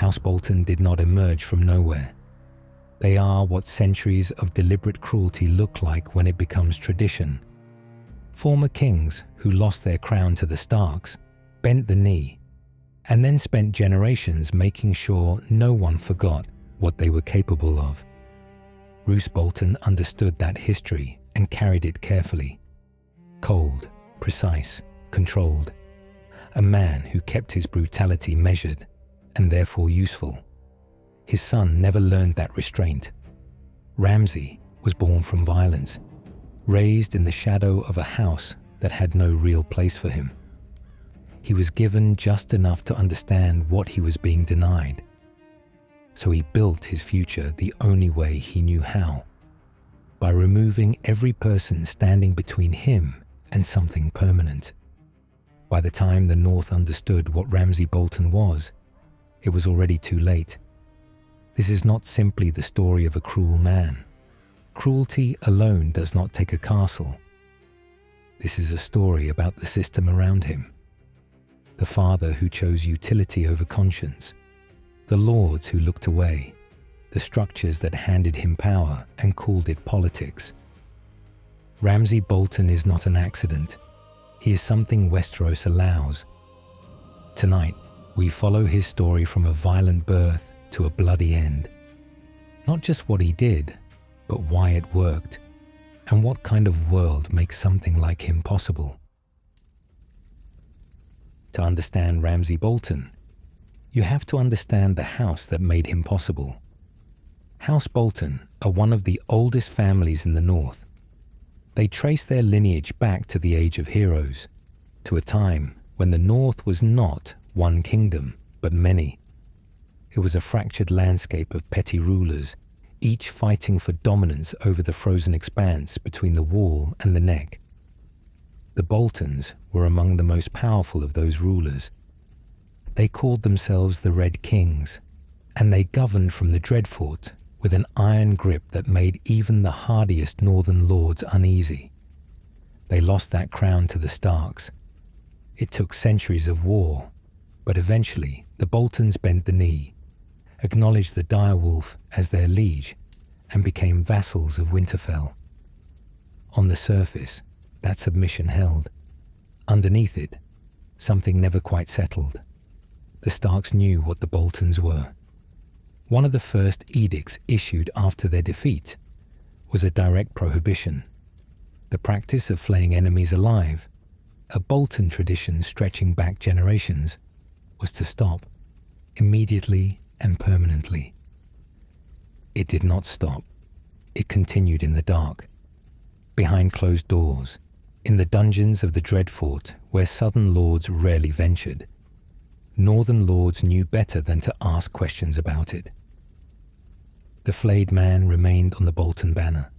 House Bolton did not emerge from nowhere. They are what centuries of deliberate cruelty look like when it becomes tradition. Former kings who lost their crown to the Starks bent the knee and then spent generations making sure no one forgot what they were capable of. Roose Bolton understood that history and carried it carefully. Cold, precise, controlled. A man who kept his brutality measured and therefore useful. His son never learned that restraint. Ramsay was born from violence, raised in the shadow of a house that had no real place for him. He was given just enough to understand what he was being denied. So he built his future the only way he knew how, by removing every person standing between him and something permanent. By the time the North understood what Ramsay Bolton was, it was already too late. This is not simply the story of a cruel man. Cruelty alone does not take a castle. This is a story about the system around him. The father who chose utility over conscience, the lords who looked away, the structures that handed him power and called it politics. Ramsay Bolton is not an accident. He is something Westeros allows. Tonight, we follow his story from a violent birth to a bloody end. Not just what he did, but why it worked, and what kind of world makes something like him possible. To understand Ramsay Bolton, you have to understand the house that made him possible. House Bolton are one of the oldest families in the North. They trace their lineage back to the Age of Heroes, to a time when the North was not one kingdom, but many. It was a fractured landscape of petty rulers, each fighting for dominance over the frozen expanse between the wall and the neck. The Boltons were among the most powerful of those rulers. They called themselves the Red Kings, and they governed from the Dreadfort with an iron grip that made even the hardiest northern lords uneasy. They lost that crown to the Starks. It took centuries of war, but eventually the Boltons bent the knee, acknowledged the direwolf as their liege, and became vassals of Winterfell. On the surface, that submission held. Underneath it, something never quite settled. The Starks knew what the Boltons were. One of the first edicts issued after their defeat was a direct prohibition. The practice of flaying enemies alive, a Bolton tradition stretching back generations, was to stop, immediately and permanently. It did not stop. It continued in the dark, behind closed doors, in the dungeons of the Dreadfort where southern lords rarely ventured. Northern lords knew better than to ask questions about it. The flayed man remained on the Bolton banner,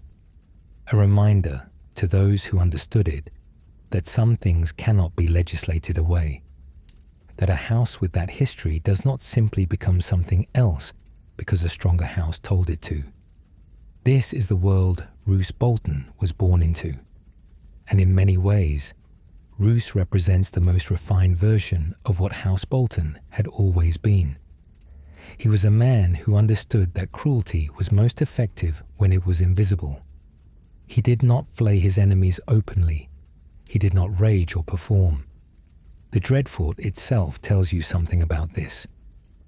a reminder to those who understood it that some things cannot be legislated away, that a house with that history does not simply become something else because a stronger house told it to. This is the world Roose Bolton was born into, and in many ways, Roose represents the most refined version of what House Bolton had always been. He was a man who understood that cruelty was most effective when it was invisible. He did not flay his enemies openly. He did not rage or perform. The Dreadfort itself tells you something about this.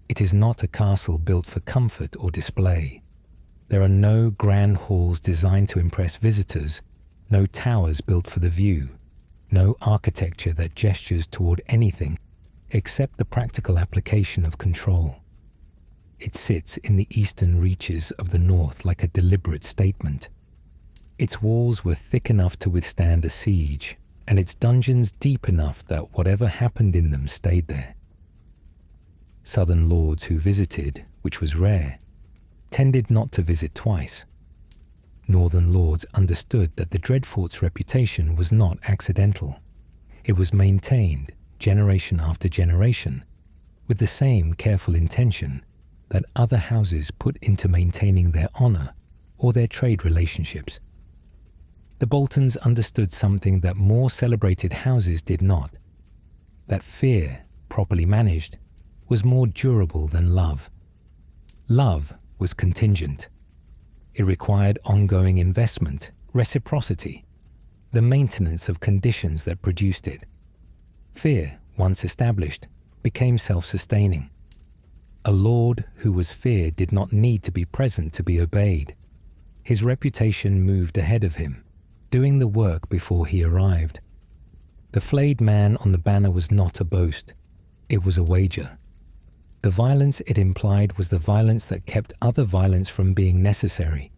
It is not a castle built for comfort or display. There are no grand halls designed to impress visitors, no towers built for the view, no architecture that gestures toward anything except the practical application of control. It sits in the eastern reaches of the North like a deliberate statement. Its walls were thick enough to withstand a siege, and its dungeons deep enough that whatever happened in them stayed there. Southern lords who visited, which was rare, tended not to visit twice. Northern lords understood that the Dreadfort's reputation was not accidental. It was maintained, generation after generation, with the same careful intention that other houses put into maintaining their honor or their trade relationships. The Boltons understood something that more celebrated houses did not, that fear, properly managed, was more durable than love. Love was contingent. It required ongoing investment, reciprocity, the maintenance of conditions that produced it. Fear, once established, became self-sustaining. A lord who was feared did not need to be present to be obeyed. His reputation moved ahead of him, doing the work before he arrived. The flayed man on the banner was not a boast. It was a wager. The violence it implied was the violence that kept other violence from being necessary.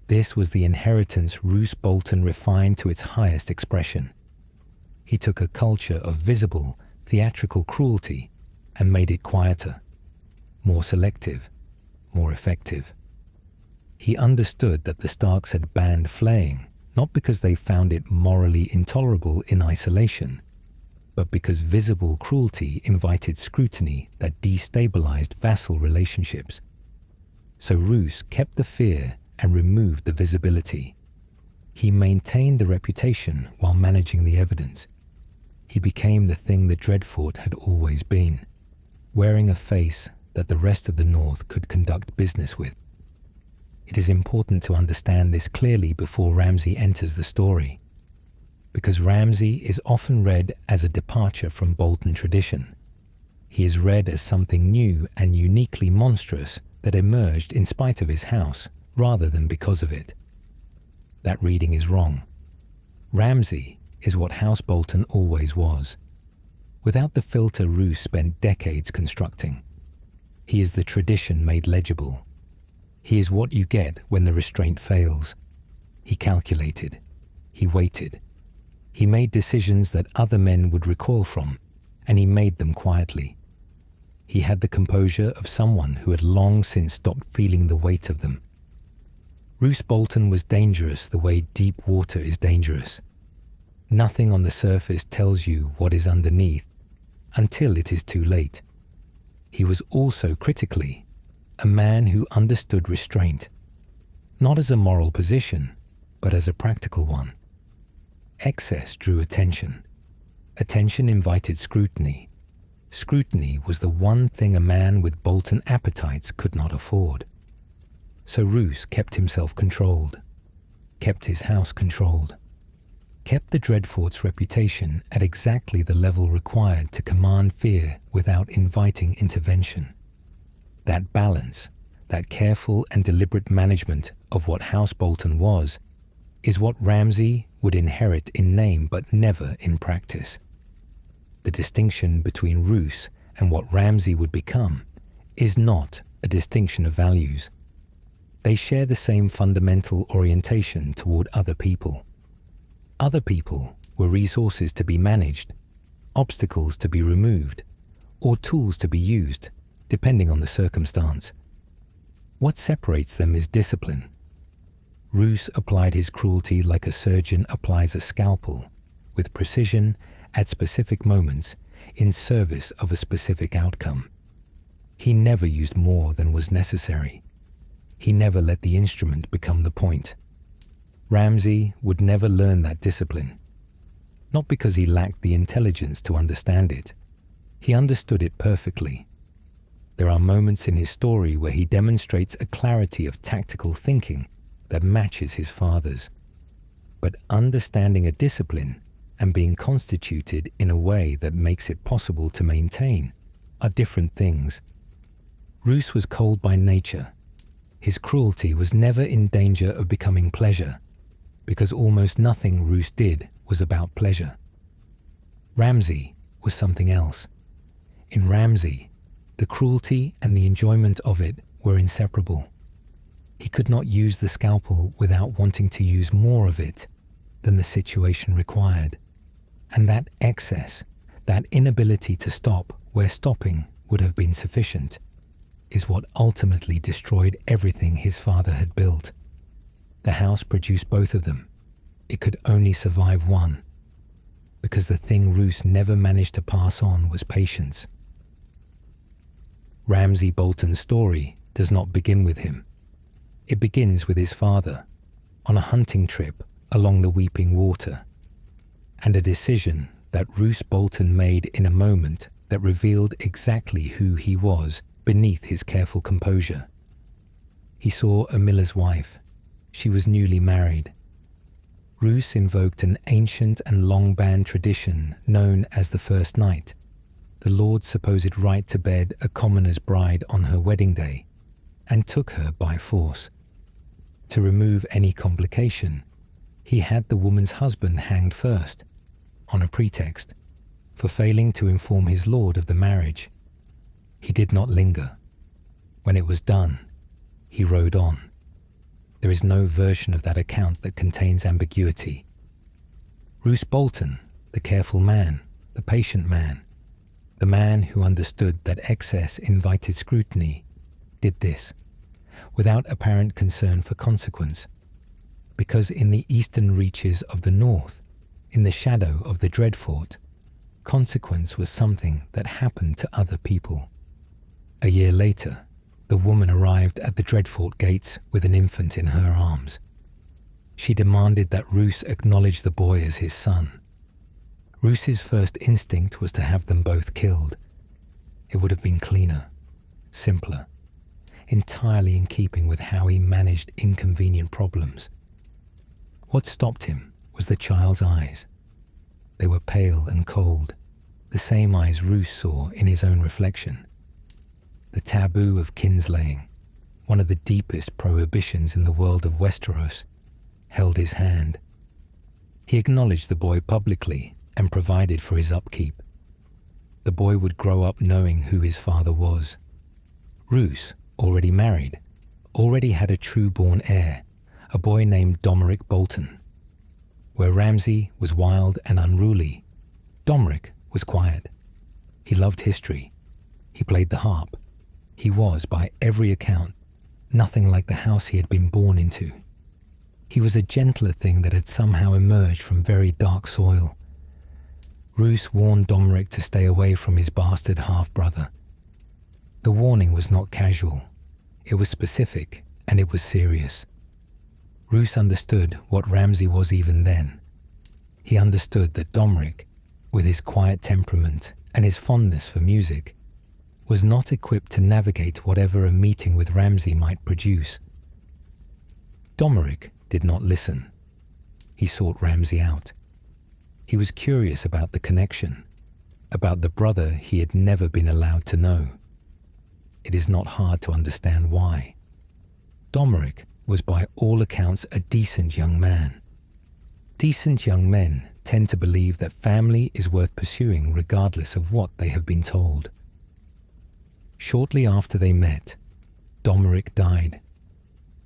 This was the inheritance Roose Bolton refined to its highest expression. He took a culture of visible, theatrical cruelty and made it quieter, more selective, more effective. He understood that the Starks had banned flaying, not because they found it morally intolerable in isolation, but because visible cruelty invited scrutiny that destabilized vassal relationships. So Roose kept the fear and removed the visibility. He maintained the reputation while managing the evidence. He became the thing the Dreadfort had always been, wearing a face that the rest of the North could conduct business with. It is important to understand this clearly before Ramsay enters the story, because Ramsay is often read as a departure from Bolton tradition. He is read as something new and uniquely monstrous that emerged in spite of his house, rather than because of it. That reading is wrong. Ramsay is what House Bolton always was, without the filter Roose spent decades constructing. He is the tradition made legible. He is what you get when the restraint fails. He calculated. He waited. He made decisions that other men would recoil from, and he made them quietly. He had the composure of someone who had long since stopped feeling the weight of them. Roose Bolton was dangerous the way deep water is dangerous. Nothing on the surface tells you what is underneath until it is too late. He was also, critically, a man who understood restraint, not as a moral position, but as a practical one. Excess drew attention. Attention invited scrutiny. Scrutiny was the one thing a man with Bolton appetites could not afford. So Roose kept himself controlled, kept his house controlled, kept the Dreadfort's reputation at exactly the level required to command fear without inviting intervention. That balance, that careful and deliberate management of what House Bolton was, is what Ramsay would inherit in name but never in practice. The distinction between Roose and what Ramsay would become is not a distinction of values. They share the same fundamental orientation toward other people. Other people were resources to be managed, obstacles to be removed, or tools to be used, depending on the circumstance. What separates them is discipline. Roose applied his cruelty like a surgeon applies a scalpel, with precision at specific moments in service of a specific outcome. He never used more than was necessary. He never let the instrument become the point. Ramsay would never learn that discipline, not because he lacked the intelligence to understand it. He understood it perfectly. There are moments in his story where he demonstrates a clarity of tactical thinking that matches his father's. But understanding a discipline and being constituted in a way that makes it possible to maintain are different things. Roose was cold by nature. His cruelty was never in danger of becoming pleasure, because almost nothing Roose did was about pleasure. Ramsay was something else. In Ramsay, the cruelty and the enjoyment of it were inseparable. He could not use the scalpel without wanting to use more of it than the situation required. And that excess, that inability to stop where stopping would have been sufficient, is what ultimately destroyed everything his father had built. The house produced both of them. It could only survive one, because the thing Roose never managed to pass on was patience. Ramsay Bolton's story does not begin with him. It begins with his father, on a hunting trip along the Weeping Water, and a decision that Roose Bolton made in a moment that revealed exactly who he was beneath his careful composure. He saw a miller's wife. She was newly married. Roose invoked an ancient and long-banned tradition known as the First Night, the Lord's supposed right to bed a commoner's bride on her wedding day, and took her by force. To remove any complication, he had the woman's husband hanged first, on a pretext, for failing to inform his lord of the marriage. He did not linger. When it was done, he rode on. There is no version of that account that contains ambiguity. Roose Bolton, the careful man, the patient man, the man who understood that excess invited scrutiny, did this, without apparent concern for consequence, because in the eastern reaches of the north, in the shadow of the Dreadfort, consequence was something that happened to other people. A year later, the woman arrived at the Dreadfort gates with an infant in her arms. She demanded that Roose acknowledge the boy as his son. Roose's first instinct was to have them both killed. It would have been cleaner, simpler, entirely in keeping with how he managed inconvenient problems. What stopped him was the child's eyes. They were pale and cold, the same eyes Roose saw in his own reflection. The taboo of kinslaying, one of the deepest prohibitions in the world of Westeros, held his hand. He acknowledged the boy publicly and provided for his upkeep. The boy would grow up knowing who his father was. Roose, already married, already had a true-born heir, a boy named Roose Bolton. Where Ramsay was wild and unruly, Roose was quiet. He loved history. He played the harp. He was, by every account, nothing like the house he had been born into. He was a gentler thing that had somehow emerged from very dark soil. Roose warned Roose to stay away from his bastard half-brother. The warning was not casual. It was specific, and it was serious. Roose understood what Ramsay was even then. He understood that Roose, with his quiet temperament and his fondness for music, was not equipped to navigate whatever a meeting with Ramsay might produce. Roose did not listen. He sought Ramsay out. He was curious about the connection, about the brother he had never been allowed to know. It is not hard to understand why. Roose was by all accounts a decent young man. Decent young men tend to believe that family is worth pursuing regardless of what they have been told. Shortly after they met, Roose died.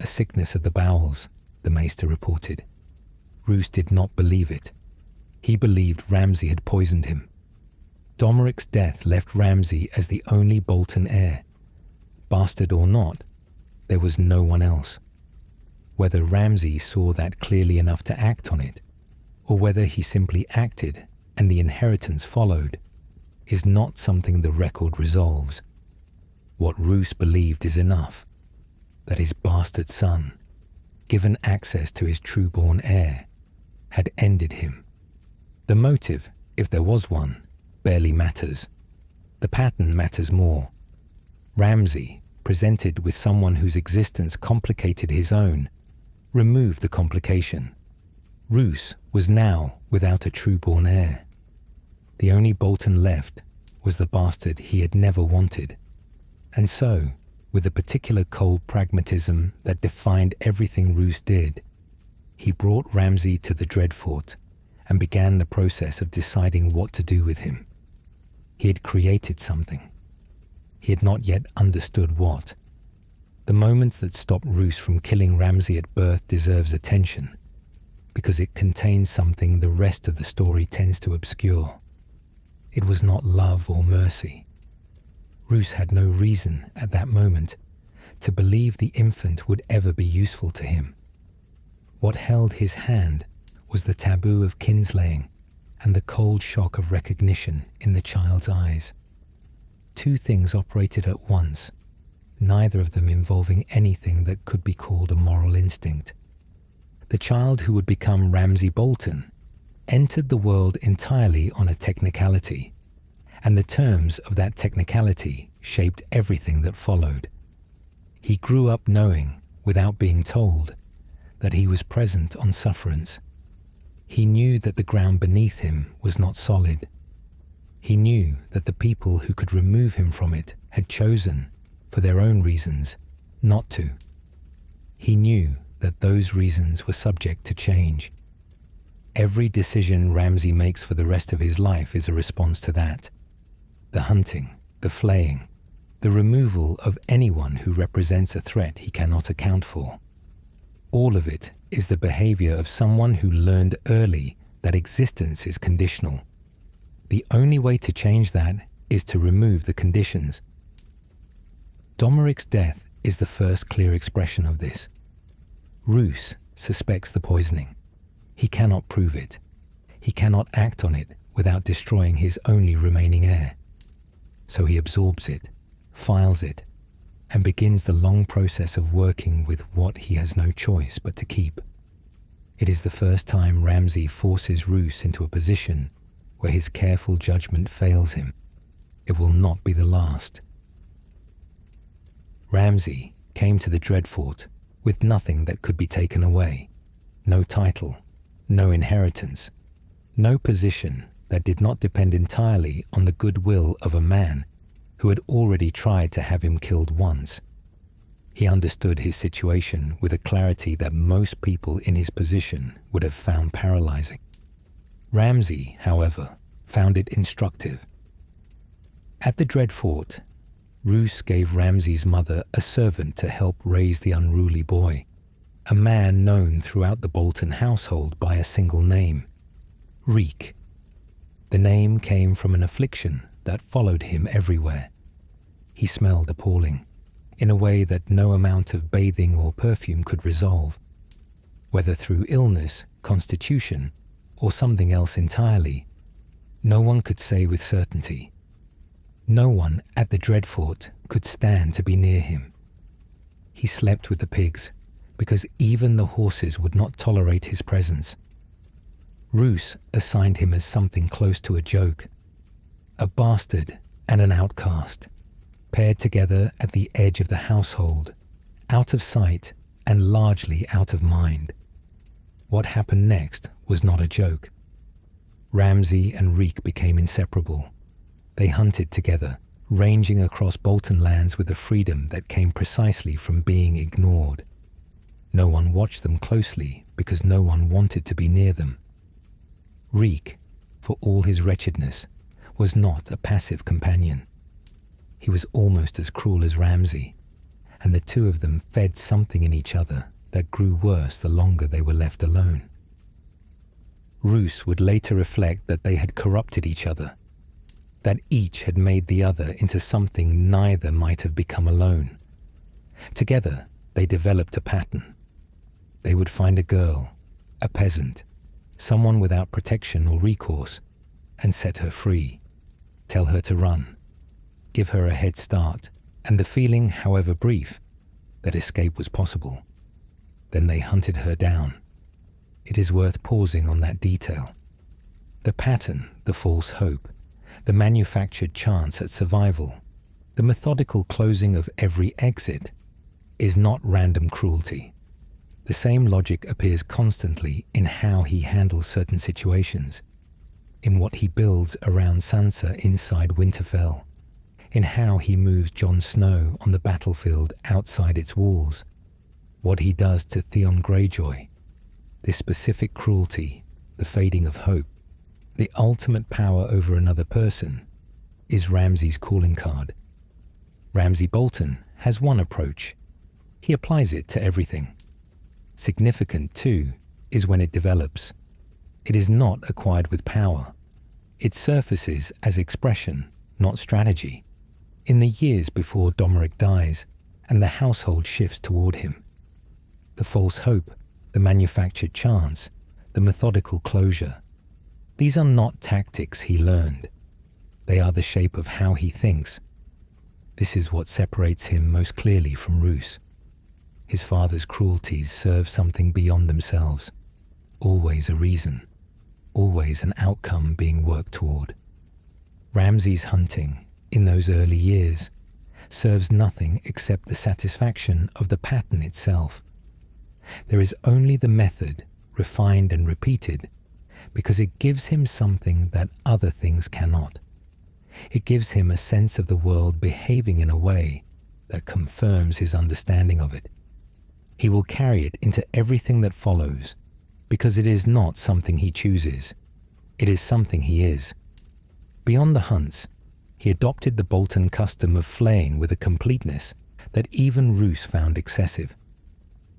A sickness of the bowels, the maester reported. Roose did not believe it. He believed Ramsay had poisoned him. Roose's death left Ramsay as the only Bolton heir. Bastard or not, there was no one else. Whether Ramsay saw that clearly enough to act on it, or whether he simply acted and the inheritance followed, is not something the record resolves. What Roose believed is enough, that his bastard son, given access to his true-born heir, had ended him. The motive, if there was one, barely matters. The pattern matters more. Ramsay, presented with someone whose existence complicated his own, removed the complication. Roose was now without a true-born heir. The only Bolton left was the bastard he had never wanted. And so, with the particular cold pragmatism that defined everything Roose did, he brought Ramsay to the Dreadfort and began the process of deciding what to do with him. He had created something. He had not yet understood what. The moment that stopped Roose from killing Ramsay at birth deserves attention, because it contains something the rest of the story tends to obscure. It was not love or mercy. Roose had no reason, at that moment, to believe the infant would ever be useful to him. What held his hand was the taboo of kinslaying and the cold shock of recognition in the child's eyes. Two things operated at once, neither of them involving anything that could be called a moral instinct. The child who would become Ramsay Bolton entered the world entirely on a technicality, and the terms of that technicality shaped everything that followed. He grew up knowing, without being told, that he was present on sufferance. He knew that the ground beneath him was not solid. He knew that the people who could remove him from it had chosen, for their own reasons, not to. He knew that those reasons were subject to change. Every decision Ramsay makes for the rest of his life is a response to that. The hunting, the flaying, the removal of anyone who represents a threat he cannot account for. All of it is the behavior of someone who learned early that existence is conditional. The only way to change that is to remove the conditions. Domeric's death is the first clear expression of this. Roose suspects the poisoning. He cannot prove it. He cannot act on it without destroying his only remaining heir. So he absorbs it, files it, and begins the long process of working with what he has no choice but to keep. It is the first time Ramsay forces Roose into a position where his careful judgment fails him. It will not be the last. Ramsay came to the Dreadfort with nothing that could be taken away. No title, no inheritance, no position that did not depend entirely on the goodwill of a man who had already tried to have him killed once. He understood his situation with a clarity that most people in his position would have found paralyzing. Ramsay, however, found it instructive. At the Dreadfort, Roose gave Ramsay's mother a servant to help raise the unruly boy, a man known throughout the Bolton household by a single name, Reek. The name came from an affliction that followed him everywhere. He smelled appalling, in a way that no amount of bathing or perfume could resolve. Whether through illness, constitution, or something else entirely, no one could say with certainty. No one at the Dreadfort could stand to be near him. He slept with the pigs, because even the horses would not tolerate his presence. Roose assigned him as something close to a joke, a bastard and an outcast, paired together at the edge of the household, out of sight and largely out of mind. What happened next was not a joke. Ramsay and Reek became inseparable. They hunted together, ranging across Bolton lands with a freedom that came precisely from being ignored. No one watched them closely because no one wanted to be near them. Reek, for all his wretchedness, was not a passive companion. He was almost as cruel as Ramsay, and the two of them fed something in each other that grew worse the longer they were left alone. Roose would later reflect that they had corrupted each other, that each had made the other into something neither might have become alone. Together, they developed a pattern. They would find a girl, a peasant, someone without protection or recourse, and set her free, tell her to run, give her a head start, and the feeling, however brief, that escape was possible. Then they hunted her down. It is worth pausing on that detail. The pattern, the false hope, the manufactured chance at survival, the methodical closing of every exit, is not random cruelty. The same logic appears constantly in how he handles certain situations, in what he builds around Sansa inside Winterfell, in how he moves Jon Snow on the battlefield outside its walls, what he does to Theon Greyjoy. This specific cruelty, the fading of hope, the ultimate power over another person, is Ramsay's calling card. Ramsay Bolton has one approach. He applies it to everything. Significant, too, is when it develops. It is not acquired with power. It surfaces as expression, not strategy, in the years before Domeric dies and the household shifts toward him. The false hope, the manufactured chance, the methodical closure. These are not tactics he learned. They are the shape of how he thinks. This is what separates him most clearly from Roose. His father's cruelties serve something beyond themselves, always a reason, always an outcome being worked toward. Ramsay's hunting, in those early years, serves nothing except the satisfaction of the pattern itself. There is only the method, refined and repeated, because it gives him something that other things cannot. It gives him a sense of the world behaving in a way that confirms his understanding of it. He will carry it into everything that follows, because it is not something he chooses. It is something he is. Beyond the hunts, he adopted the Bolton custom of flaying with a completeness that even Roose found excessive.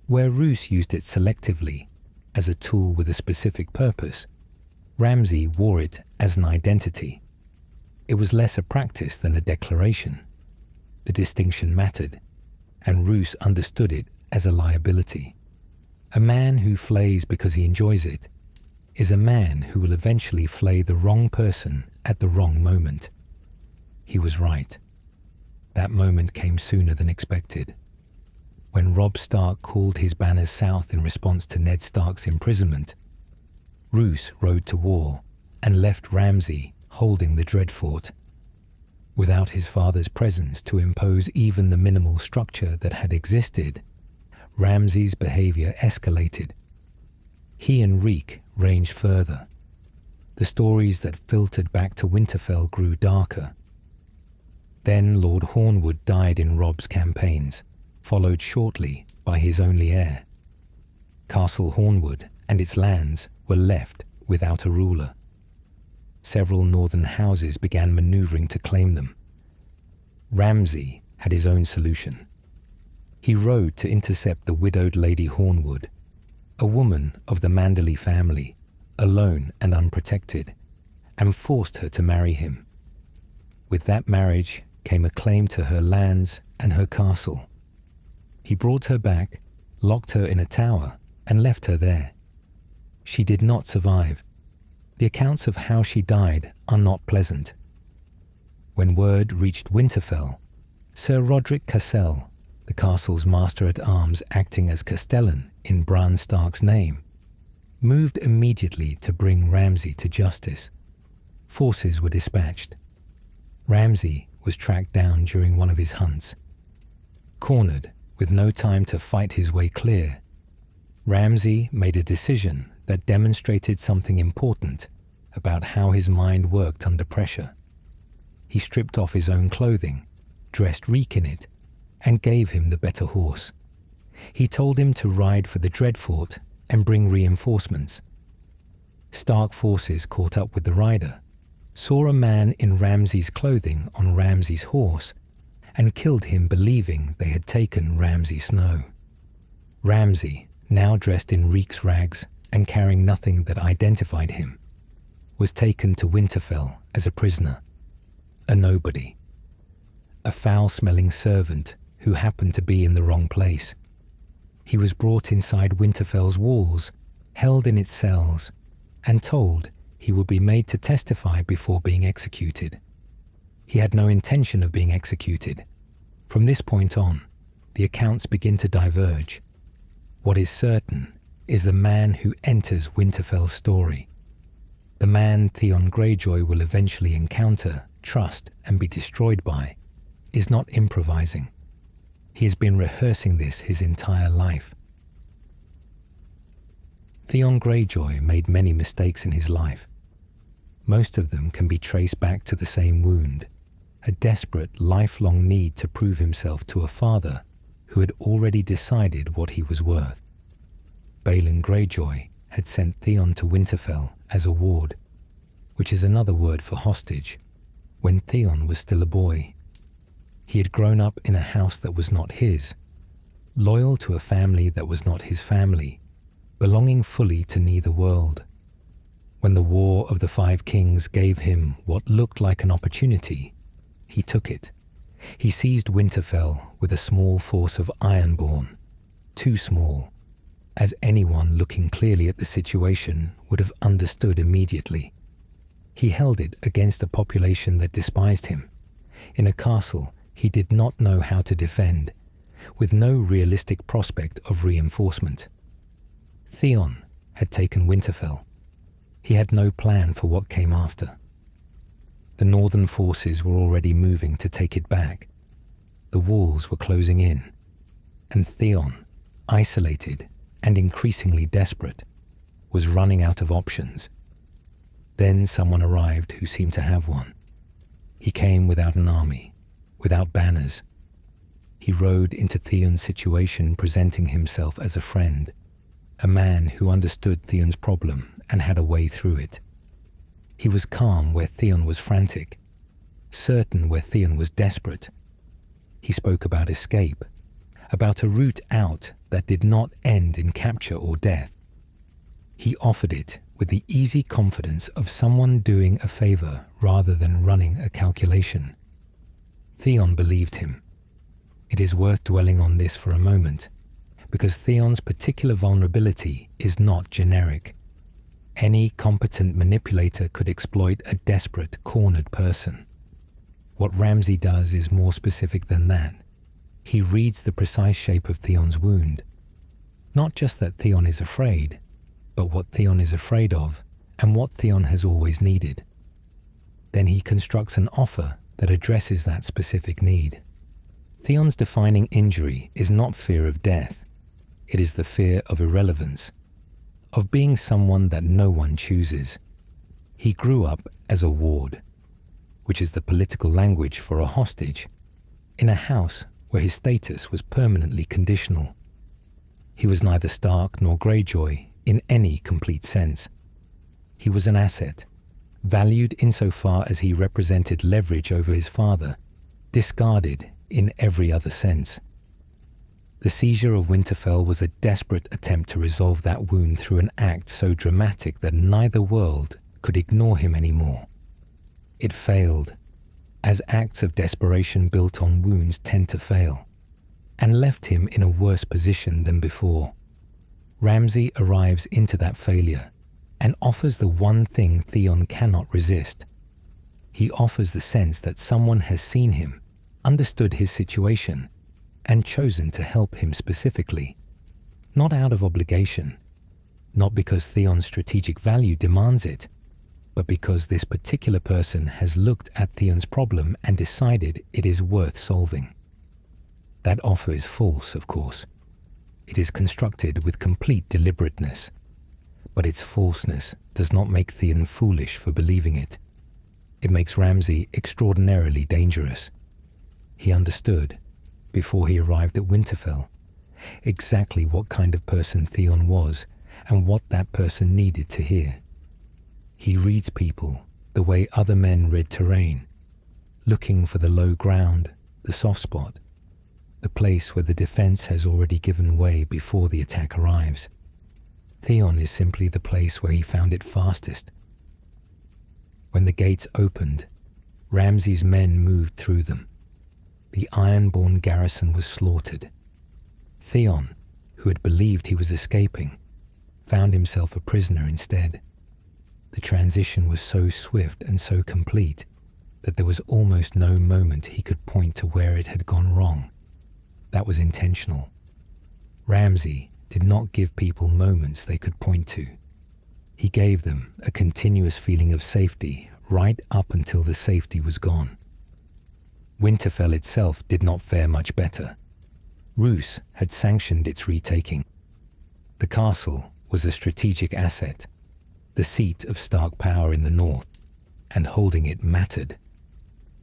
Where Roose used it selectively, as a tool with a specific purpose, Ramsay wore it as an identity. It was less a practice than a declaration. The distinction mattered, and Roose understood it as a liability. A man who flays because he enjoys it is a man who will eventually flay the wrong person at the wrong moment. He was right. That moment came sooner than expected. When Robb Stark called his banners south in response to Ned Stark's imprisonment, Roose rode to war and left Ramsay holding the Dreadfort. Without his father's presence to impose even the minimal structure that had existed, Ramsay's behavior escalated. He and Reek ranged further. The stories that filtered back to Winterfell grew darker. Then Lord Hornwood died in Robb's campaigns, followed shortly by his only heir. Castle Hornwood and its lands were left without a ruler. Several northern houses began maneuvering to claim them. Ramsay had his own solution. He rode to intercept the widowed Lady Hornwood, a woman of the Manderley family, alone and unprotected, and forced her to marry him. With that marriage came a claim to her lands and her castle. He brought her back, locked her in a tower, and left her there. She did not survive. The accounts of how she died are not pleasant. When word reached Winterfell, Sir Roderick Cassel, the castle's master-at-arms acting as Castellan in Bran Stark's name, moved immediately to bring Ramsay to justice. Forces were dispatched. Ramsay was tracked down during one of his hunts. Cornered, with no time to fight his way clear, Ramsay made a decision that demonstrated something important about how his mind worked under pressure. He stripped off his own clothing, dressed Reek in it, and gave him the better horse. He told him to ride for the Dreadfort and bring reinforcements. Stark forces caught up with the rider, saw a man in Ramsay's clothing on Ramsay's horse, and killed him believing they had taken Ramsay Snow. Ramsay, now dressed in Reek's rags and carrying nothing that identified him, was taken to Winterfell as a prisoner, a nobody, a foul-smelling servant who happened to be in the wrong place. He was brought inside Winterfell's walls, held in its cells, and told he would be made to testify before being executed. He had no intention of being executed. From this point on, the accounts begin to diverge. What is certain is the man who enters Winterfell's story. The man Theon Greyjoy will eventually encounter, trust, and be destroyed by, is not improvising. He has been rehearsing this his entire life. Theon Greyjoy made many mistakes in his life. Most of them can be traced back to the same wound, a desperate, lifelong need to prove himself to a father who had already decided what he was worth. Balon Greyjoy had sent Theon to Winterfell as a ward, which is another word for hostage, when Theon was still a boy. He had grown up in a house that was not his, loyal to a family that was not his family, belonging fully to neither world. When the War of the Five Kings gave him what looked like an opportunity, he took it. He seized Winterfell with a small force of Ironborn, too small, as anyone looking clearly at the situation would have understood immediately. He held it against a population that despised him, in a castle he did not know how to defend, with no realistic prospect of reinforcement. Theon had taken Winterfell. He had no plan for what came after. The northern forces were already moving to take it back. The walls were closing in, and Theon, isolated and increasingly desperate, was running out of options. Then someone arrived who seemed to have one. He came without an army, without banners. He rode into Theon's situation, presenting himself as a friend, a man who understood Theon's problem and had a way through it. He was calm where Theon was frantic, certain where Theon was desperate. He spoke about escape, about a route out that did not end in capture or death. He offered it with the easy confidence of someone doing a favor rather than running a calculation. Theon believed him. It is worth dwelling on this for a moment, because Theon's particular vulnerability is not generic. Any competent manipulator could exploit a desperate, cornered person. What Ramsay does is more specific than that. He reads the precise shape of Theon's wound. Not just that Theon is afraid, but what Theon is afraid of and what Theon has always needed. Then he constructs an offer that addresses that specific need. Theon's defining injury is not fear of death. It is the fear of irrelevance, of being someone that no one chooses. He grew up as a ward, which is the political language for a hostage, in a house where his status was permanently conditional. He was neither Stark nor Greyjoy in any complete sense. He was an asset, valued insofar as he represented leverage over his father, discarded in every other sense. The seizure of Winterfell was a desperate attempt to resolve that wound through an act so dramatic that neither world could ignore him anymore. It failed, as acts of desperation built on wounds tend to fail, and left him in a worse position than before. Ramsay arrives into that failure and offers the one thing Theon cannot resist. He offers the sense that someone has seen him, understood his situation, and chosen to help him specifically, not out of obligation, not because Theon's strategic value demands it, but because this particular person has looked at Theon's problem and decided it is worth solving. That offer is false, of course. It is constructed with complete deliberateness, but its falseness does not make Theon foolish for believing it. It makes Ramsay extraordinarily dangerous. He understood, before he arrived at Winterfell, exactly what kind of person Theon was and what that person needed to hear. He reads people the way other men read terrain, looking for the low ground, the soft spot, the place where the defense has already given way before the attack arrives. Theon is simply the place where he found it fastest. When the gates opened, Ramsay's men moved through them. The iron-born garrison was slaughtered. Theon, who had believed he was escaping, found himself a prisoner instead. The transition was so swift and so complete that there was almost no moment he could point to where it had gone wrong. That was intentional. Ramsay did not give people moments they could point to. He gave them a continuous feeling of safety right up until the safety was gone. Winterfell itself did not fare much better. Roose had sanctioned its retaking. The castle was a strategic asset, the seat of Stark power in the north, and holding it mattered.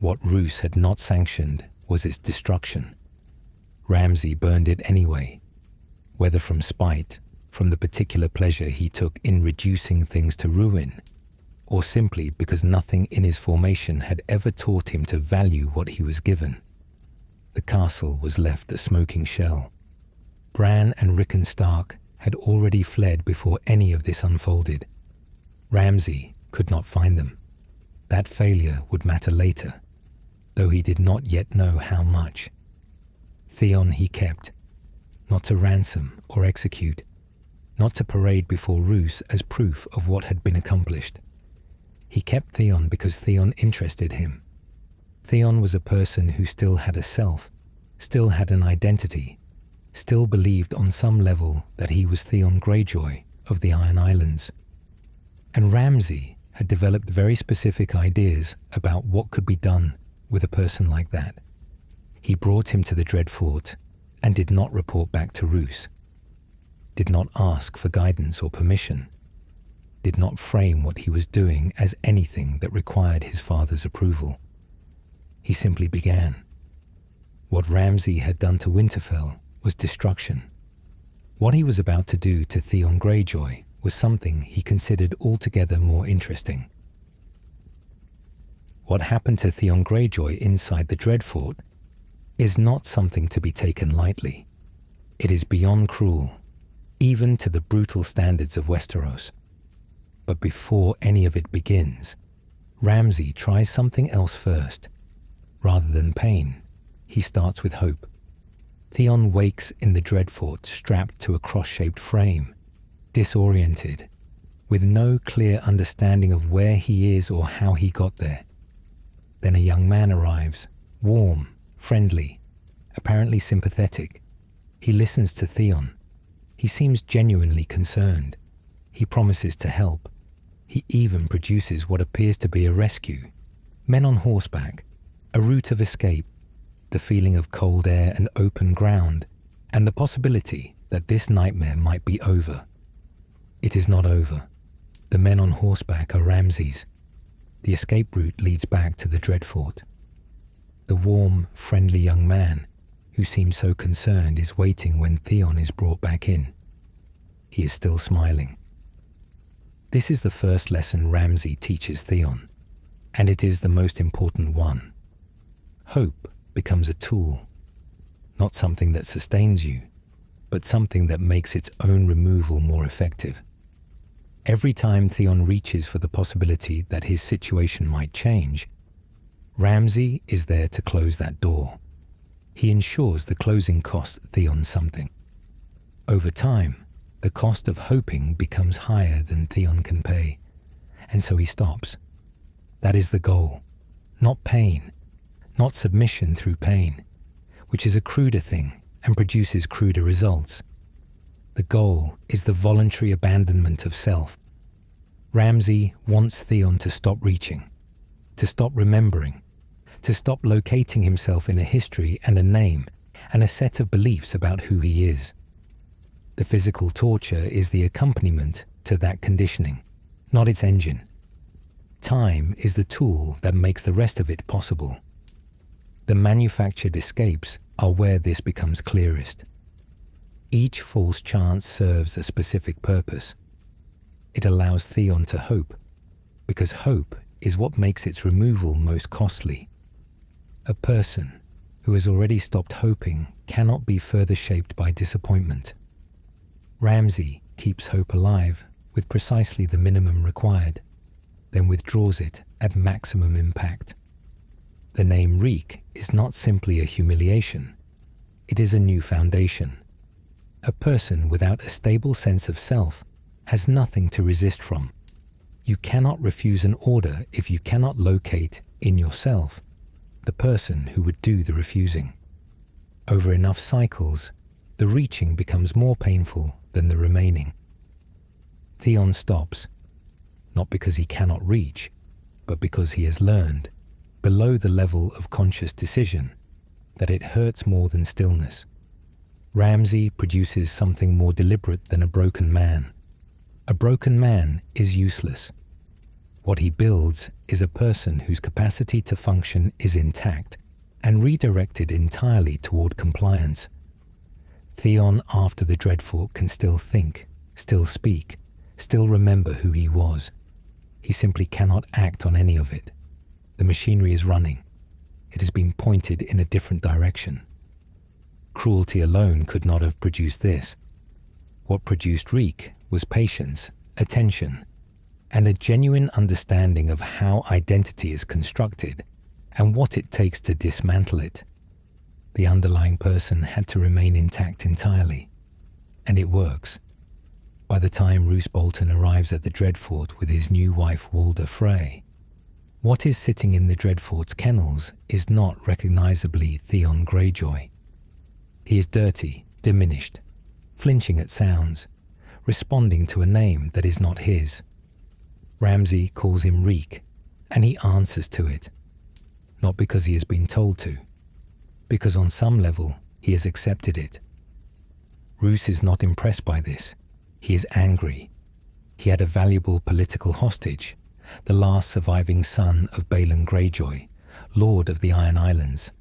What Roose had not sanctioned was its destruction. Ramsay burned it anyway, whether from spite, from the particular pleasure he took in reducing things to ruin, or simply because nothing in his formation had ever taught him to value what he was given. The castle was left a smoking shell. Bran and Rickon Stark had already fled before any of this unfolded. Ramsay could not find them. That failure would matter later, though he did not yet know how much. Theon he kept, not to ransom or execute, not to parade before Roose as proof of what had been accomplished. He kept Theon because Theon interested him. Theon was a person who still had a self, still had an identity, still believed on some level that he was Theon Greyjoy of the Iron Islands. And Ramsay had developed very specific ideas about what could be done with a person like that. He brought him to the Dreadfort and did not report back to Roose, did not ask for guidance or permission, did not frame what he was doing as anything that required his father's approval. He simply began. What Ramsay had done to Winterfell was destruction. What he was about to do to Theon Greyjoy was something he considered altogether more interesting. What happened to Theon Greyjoy inside the Dreadfort is not something to be taken lightly. It is beyond cruel, even to the brutal standards of Westeros. But before any of it begins, Ramsay tries something else first. Rather than pain, he starts with hope. Theon wakes in the Dreadfort strapped to a cross-shaped frame, disoriented, with no clear understanding of where he is or how he got there. Then a young man arrives, warm, friendly, apparently sympathetic. He listens to Theon. He seems genuinely concerned. He promises to help. He even produces what appears to be a rescue. Men on horseback, a route of escape, the feeling of cold air and open ground, and the possibility that this nightmare might be over. It is not over. The men on horseback are Ramsay's. The escape route leads back to the Dreadfort. The warm, friendly young man who seems so concerned is waiting when Theon is brought back in. He is still smiling. This is the first lesson Ramsay teaches Theon, and it is the most important one. Hope becomes a tool, not something that sustains you, but something that makes its own removal more effective. Every time Theon reaches for the possibility that his situation might change, Ramsay is there to close that door. He ensures the closing costs Theon something. Over time, the cost of hoping becomes higher than Theon can pay, and so he stops. That is the goal, not pain, not submission through pain, which is a cruder thing and produces cruder results. The goal is the voluntary abandonment of self. Ramsay wants Theon to stop reaching, to stop remembering, to stop locating himself in a history and a name and a set of beliefs about who he is. The physical torture is the accompaniment to that conditioning, not its engine. Time is the tool that makes the rest of it possible. The manufactured escapes are where this becomes clearest. Each false chance serves a specific purpose. It allows Theon to hope, because hope is what makes its removal most costly. A person who has already stopped hoping cannot be further shaped by disappointment. Ramsay keeps hope alive with precisely the minimum required, then withdraws it at maximum impact. The name Reek is not simply a humiliation. It is a new foundation. A person without a stable sense of self has nothing to resist from. You cannot refuse an order if you cannot locate in yourself the person who would do the refusing. Over enough cycles, the reaching becomes more painful than the remaining. Theon stops, not because he cannot reach, but because he has learned, below the level of conscious decision, that it hurts more than stillness. Ramsay produces something more deliberate than a broken man. A broken man is useless. What he builds is a person whose capacity to function is intact and redirected entirely toward compliance. Theon after the Dreadfort can still think, still speak, still remember who he was. He simply cannot act on any of it. The machinery is running. It has been pointed in a different direction. Cruelty alone could not have produced this. What produced Reek was patience, attention, and a genuine understanding of how identity is constructed and what it takes to dismantle it. The underlying person had to remain intact entirely, and it works. By the time Roose Bolton arrives at the Dreadfort with his new wife Walder Frey, what is sitting in the Dreadfort's kennels is not recognizably Theon Greyjoy. He is dirty, diminished, flinching at sounds, responding to a name that is not his. Ramsay calls him Reek, and he answers to it. Not because he has been told to, because on some level he has accepted it. Roose is not impressed by this. He is angry. He had a valuable political hostage, the last surviving son of Balon Greyjoy, Lord of the Iron Islands,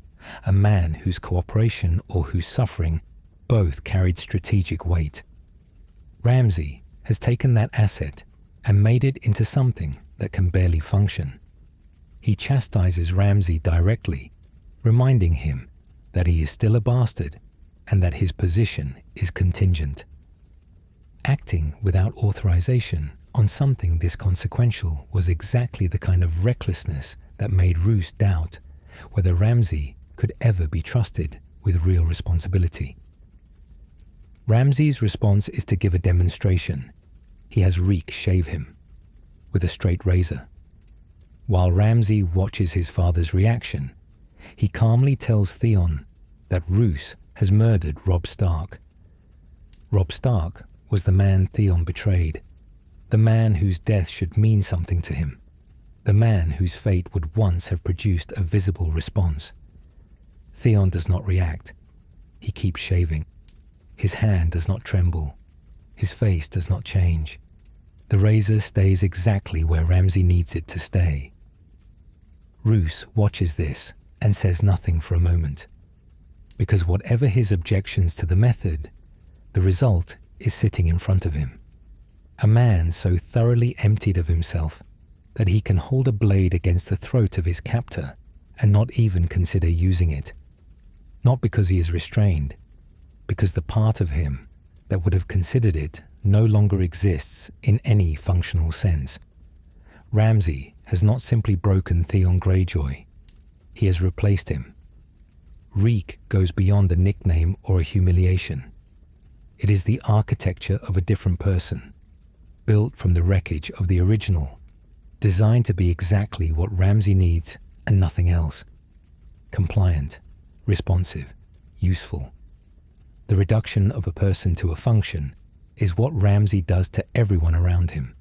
a man whose cooperation or whose suffering both carried strategic weight. Ramsay has taken that asset and made it into something that can barely function. He chastises Ramsay directly, reminding him that he is still a bastard and that his position is contingent. Acting without authorization on something this consequential was exactly the kind of recklessness that made Roose doubt whether Ramsay could ever be trusted with real responsibility. Ramsay's response is to give a demonstration. He has Reek shave him with a straight razor. While Ramsay watches his father's reaction, he calmly tells Theon that Roose has murdered Robb Stark. Robb Stark was the man Theon betrayed, the man whose death should mean something to him, the man whose fate would once have produced a visible response. Theon does not react. He keeps shaving. His hand does not tremble. His face does not change. The razor stays exactly where Ramsay needs it to stay. Roose watches this and says nothing for a moment, because whatever his objections to the method, the result is sitting in front of him. A man so thoroughly emptied of himself that he can hold a blade against the throat of his captor and not even consider using it. Not because he is restrained, because the part of him that would have considered it no longer exists in any functional sense. Ramsay has not simply broken Theon Greyjoy, he has replaced him. Reek goes beyond a nickname or a humiliation. It is the architecture of a different person, built from the wreckage of the original, designed to be exactly what Ramsay needs and nothing else. Compliant, responsive, useful. The reduction of a person to a function is what Ramsay does to everyone around him.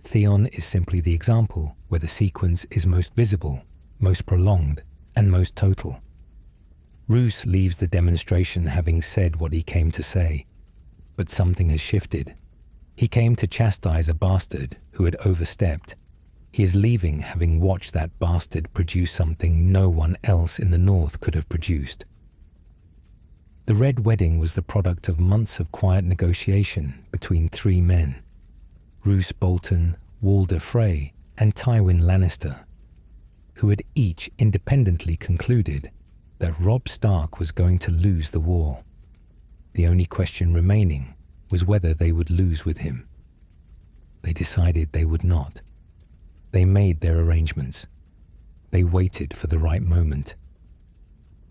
Theon is simply the example where the sequence is most visible, most prolonged, and most total. Roose leaves the demonstration having said what he came to say, but something has shifted. He came to chastise a bastard who had overstepped. He is leaving having watched that bastard produce something no one else in the North could have produced. The Red Wedding was the product of months of quiet negotiation between three men, Roose Bolton, Walder Frey, and Tywin Lannister, who had each independently concluded that Robb Stark was going to lose the war. The only question remaining was whether they would lose with him. They decided they would not. They made their arrangements. They waited for the right moment.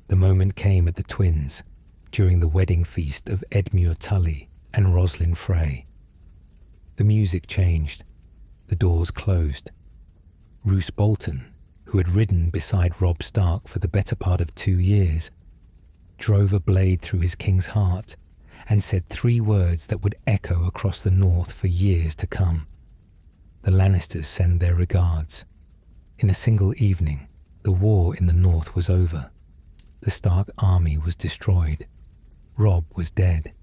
The moment came at the twins, during the wedding feast of Edmure Tully and Roslyn Frey. The music changed. The doors closed. Roose Bolton, who had ridden beside Robb Stark for the better part of 2 years, drove a blade through his king's heart and said 3 words that would echo across the North for years to come. The Lannisters send their regards. In a single evening, the war in the North was over. The Stark army was destroyed. Robb was dead,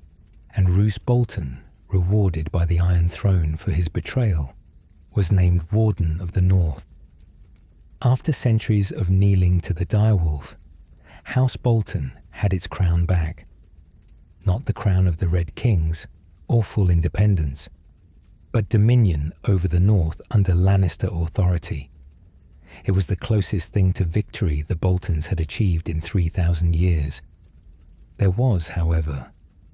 and Roose Bolton, rewarded by the Iron Throne for his betrayal, was named Warden of the North. After centuries of kneeling to the direwolf, House Bolton had its crown back. Not the crown of the Red Kings or full independence, but dominion over the North under Lannister authority. It was the closest thing to victory the Boltons had achieved in 3,000 years. There was, however,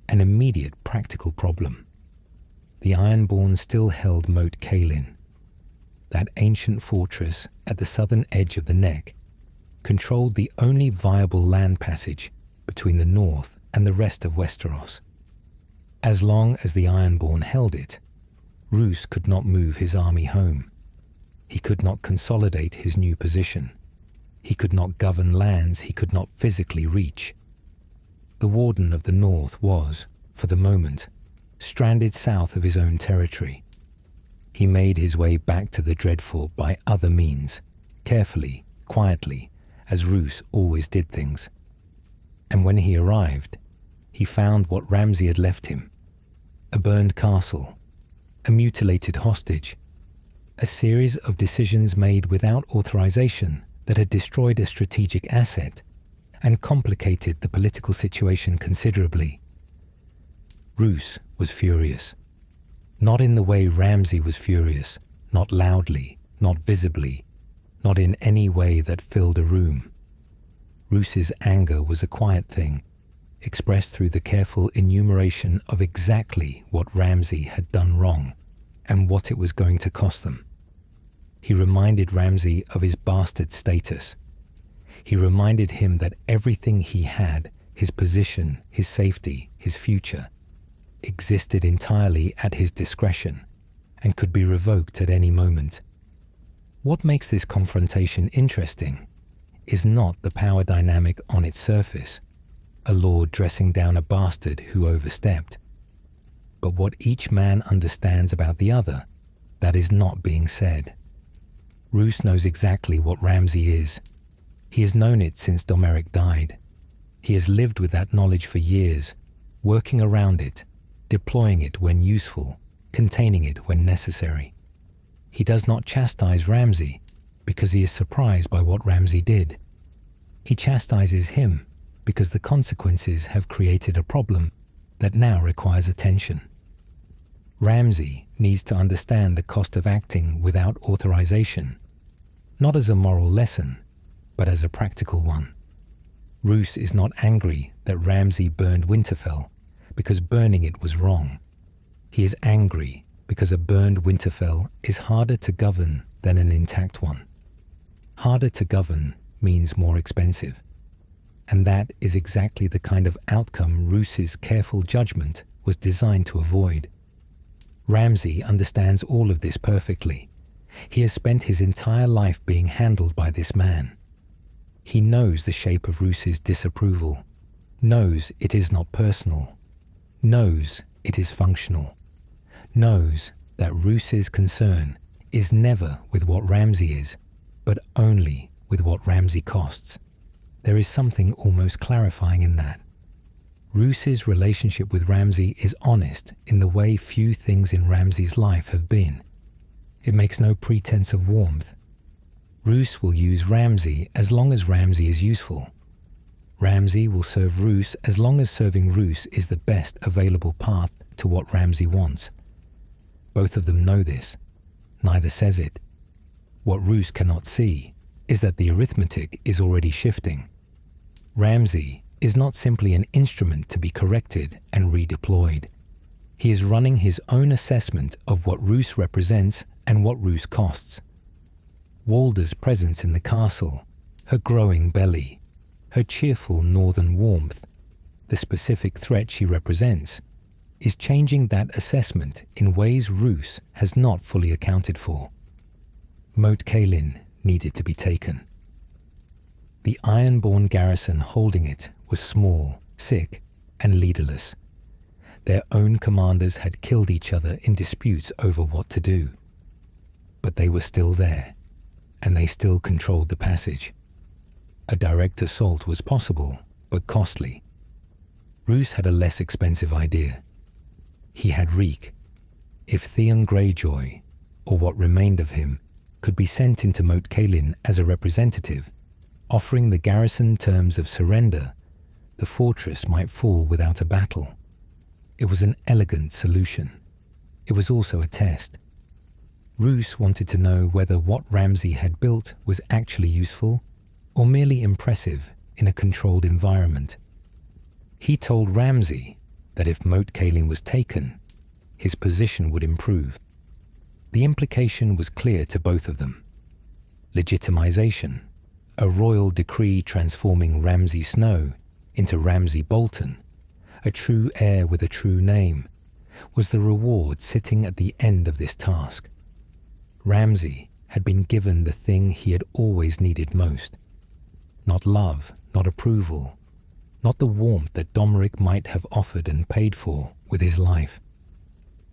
an immediate practical problem. The Ironborn still held Moat Cailin. That ancient fortress at the southern edge of the Neck controlled the only viable land passage between the North and the rest of Westeros. As long as the Ironborn held it, Roose could not move his army home. He could not consolidate his new position. He could not govern lands he could not physically reach. The Warden of the North was, for the moment, stranded south of his own territory. He made his way back to the Dreadfort by other means, carefully, quietly, as Roose always did things. And when he arrived, he found what Ramsay had left him: a burned castle, a mutilated hostage, a series of decisions made without authorization that had destroyed a strategic asset and complicated the political situation considerably. Roose was furious. Not in the way Ramsay was furious, not loudly, not visibly, not in any way that filled a room. Roose's anger was a quiet thing, expressed through the careful enumeration of exactly what Ramsay had done wrong and what it was going to cost them. He reminded Ramsay of his bastard status. He reminded him that everything he had, his position, his safety, his future, existed entirely at his discretion and could be revoked at any moment. What makes this confrontation interesting is not the power dynamic on its surface, a lord dressing down a bastard who overstepped, but what each man understands about the other that is not being said. Roose knows exactly what Ramsay is. He has known it since Domeric died. He has lived with that knowledge for years, working around it, deploying it when useful, containing it when necessary. He does not chastise Ramsay because he is surprised by what Ramsay did. He chastises him because the consequences have created a problem that now requires attention. Ramsay needs to understand the cost of acting without authorization, not as a moral lesson, but as a practical one. Roose is not angry that Ramsay burned Winterfell because burning it was wrong. He is angry because a burned Winterfell is harder to govern than an intact one. Harder to govern means more expensive, and that is exactly the kind of outcome Roose's careful judgment was designed to avoid. Ramsay understands all of this perfectly. He has spent his entire life being handled by this man. He knows the shape of Roose's disapproval, knows it is not personal, knows it is functional, knows that Roose's concern is never with what Ramsay is, but only with what Ramsay costs. There is something almost clarifying in that. Roose's relationship with Ramsay is honest in the way few things in Ramsay's life have been. It makes no pretense of warmth. Roose will use Ramsay as long as Ramsay is useful. Ramsay will serve Roose as long as serving Roose is the best available path to what Ramsay wants. Both of them know this. Neither says it. What Roose cannot see is that the arithmetic is already shifting. Ramsay is not simply an instrument to be corrected and redeployed. He is running his own assessment of what Roose represents and what Roose costs. Walder's presence in the castle, her growing belly, her cheerful northern warmth, the specific threat she represents, is changing that assessment in ways Roose has not fully accounted for. Moat Cailin needed to be taken. The Ironborn garrison holding it was small, sick, and leaderless. Their own commanders had killed each other in disputes over what to do. But they were still there, and they still controlled the passage. A direct assault was possible, but costly. Roose had a less expensive idea. He had Reek. If Theon Greyjoy, or what remained of him, could be sent into Moat Cailin as a representative, offering the garrison terms of surrender, the fortress might fall without a battle. It was an elegant solution. It was also a test. Roose wanted to know whether what Ramsay had built was actually useful or merely impressive in a controlled environment. He told Ramsay that if Moat Cailin was taken, his position would improve. The implication was clear to both of them. Legitimization, a royal decree transforming Ramsay Snow into Ramsay Bolton, a true heir with a true name, was the reward sitting at the end of this task. Ramsay had been given the thing he had always needed most. Not love, not approval, not the warmth that Domeric might have offered and paid for with his life.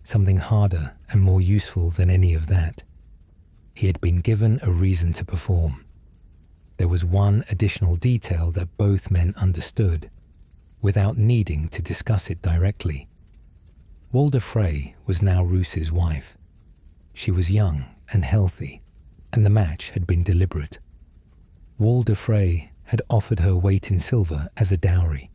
something harder and more useful than any of that. He had been given a reason to perform. There was one additional detail that both men understood, without needing to discuss it directly. Walder Frey was now Roose's wife. She was young and healthy, and the match had been deliberate. Walder Frey had offered her weight in silver as a dowry.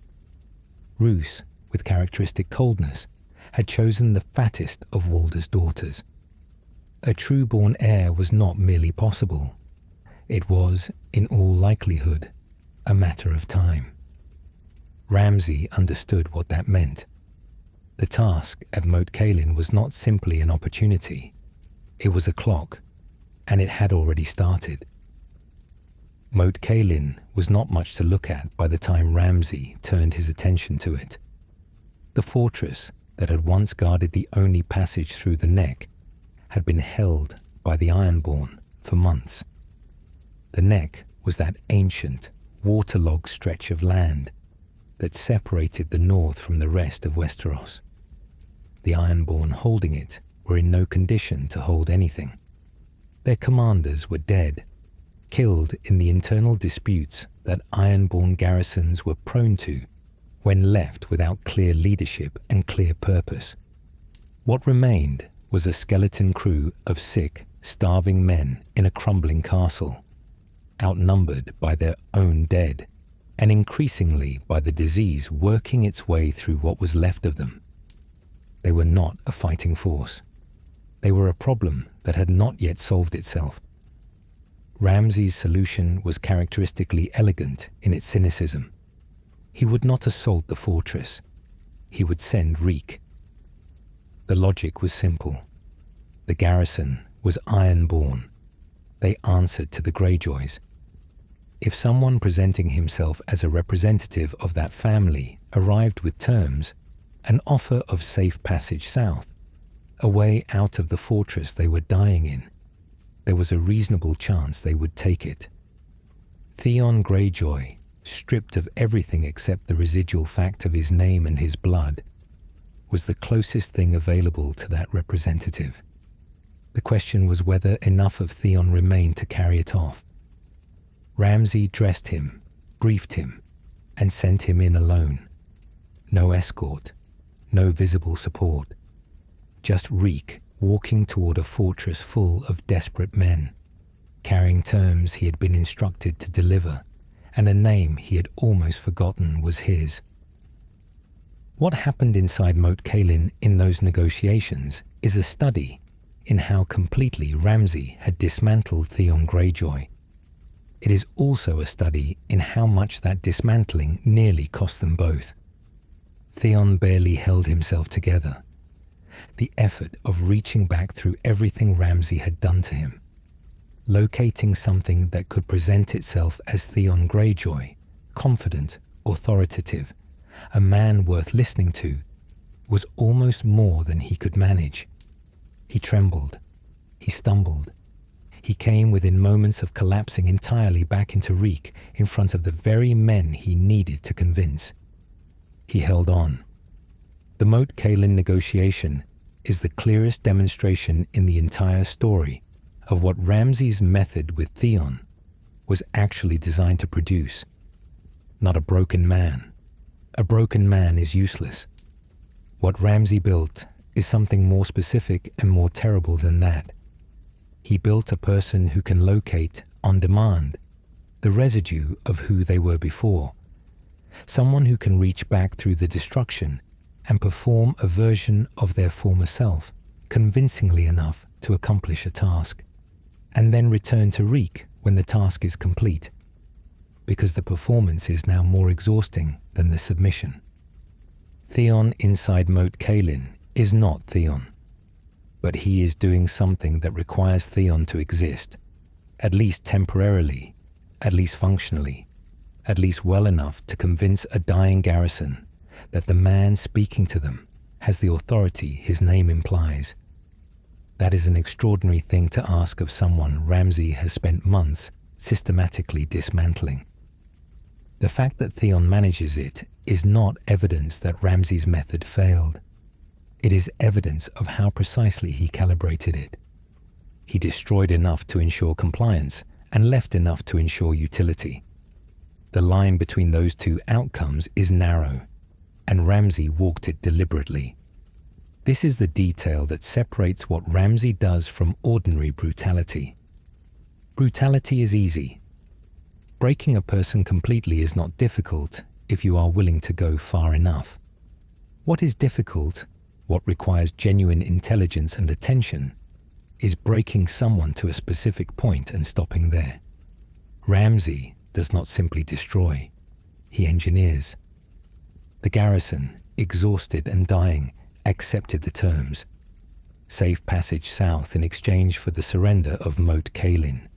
Roose, with characteristic coldness, had chosen the fattest of Walder's daughters. A true-born heir was not merely possible. It was, in all likelihood, a matter of time. Ramsay understood what that meant. The task at Moat Cailin was not simply an opportunity. It was a clock, and it had already started. Moat Cailin was not much to look at by the time Ramsay turned his attention to it. The fortress that had once guarded the only passage through the neck had been held by the Ironborn for months. The neck was that ancient, waterlogged stretch of land that separated the north from the rest of Westeros. The Ironborn holding it were in no condition to hold anything. Their commanders were dead, killed in the internal disputes that Ironborn garrisons were prone to when left without clear leadership and clear purpose. What remained was a skeleton crew of sick, starving men in a crumbling castle, outnumbered by their own dead, and increasingly by the disease working its way through what was left of them. They were not a fighting force. They were a problem that had not yet solved itself. Ramsay's solution was characteristically elegant in its cynicism. He would not assault the fortress. He would send Reek. The logic was simple. The garrison was Ironborn. They answered to the Greyjoys. If someone presenting himself as a representative of that family arrived with terms, an offer of safe passage south, a way out of the fortress they were dying in, there was a reasonable chance they would take it. Theon Greyjoy, stripped of everything except the residual fact of his name and his blood, was the closest thing available to that representative. The question was whether enough of Theon remained to carry it off. Ramsay dressed him, briefed him, and sent him in alone. No escort, no visible support. Just Reek walking toward a fortress full of desperate men, carrying terms he had been instructed to deliver, and a name he had almost forgotten was his. What happened inside Moat Cailin in those negotiations is a study in how completely Ramsay had dismantled Theon Greyjoy. It is also a study in how much that dismantling nearly cost them both. Theon barely held himself together. The effort of reaching back through everything Ramsay had done to him, locating something that could present itself as Theon Greyjoy, confident, authoritative, a man worth listening to, was almost more than he could manage. He trembled. He stumbled. He came within moments of collapsing entirely back into Reek in front of the very men he needed to convince. He held on. The Moat Cailin negotiation is the clearest demonstration in the entire story of what Ramsay's method with Theon was actually designed to produce. Not a broken man. A broken man is useless. What Ramsay built is something more specific and more terrible than that. He built a person who can locate, on demand, the residue of who they were before. Someone who can reach back through the destruction and perform a version of their former self, convincingly enough to accomplish a task, and then return to Reek when the task is complete, because the performance is now more exhausting than the submission. Theon inside Moat Cailin is not Theon, but he is doing something that requires Theon to exist, at least temporarily, at least functionally, at least well enough to convince a dying garrison that the man speaking to them has the authority his name implies. That is an extraordinary thing to ask of someone Ramsay has spent months systematically dismantling. The fact that Theon manages it is not evidence that Ramsay's method failed. It is evidence of how precisely he calibrated it. He destroyed enough to ensure compliance and left enough to ensure utility. The line between those two outcomes is narrow, and Ramsay walked it deliberately. This is the detail that separates what Ramsay does from ordinary brutality. Brutality is easy. Breaking a person completely is not difficult if you are willing to go far enough. What is difficult, what requires genuine intelligence and attention, is breaking someone to a specific point and stopping there. Ramsay does not simply destroy, he engineers. The garrison, exhausted and dying, accepted the terms. Safe passage south in exchange for the surrender of Moat Cailin.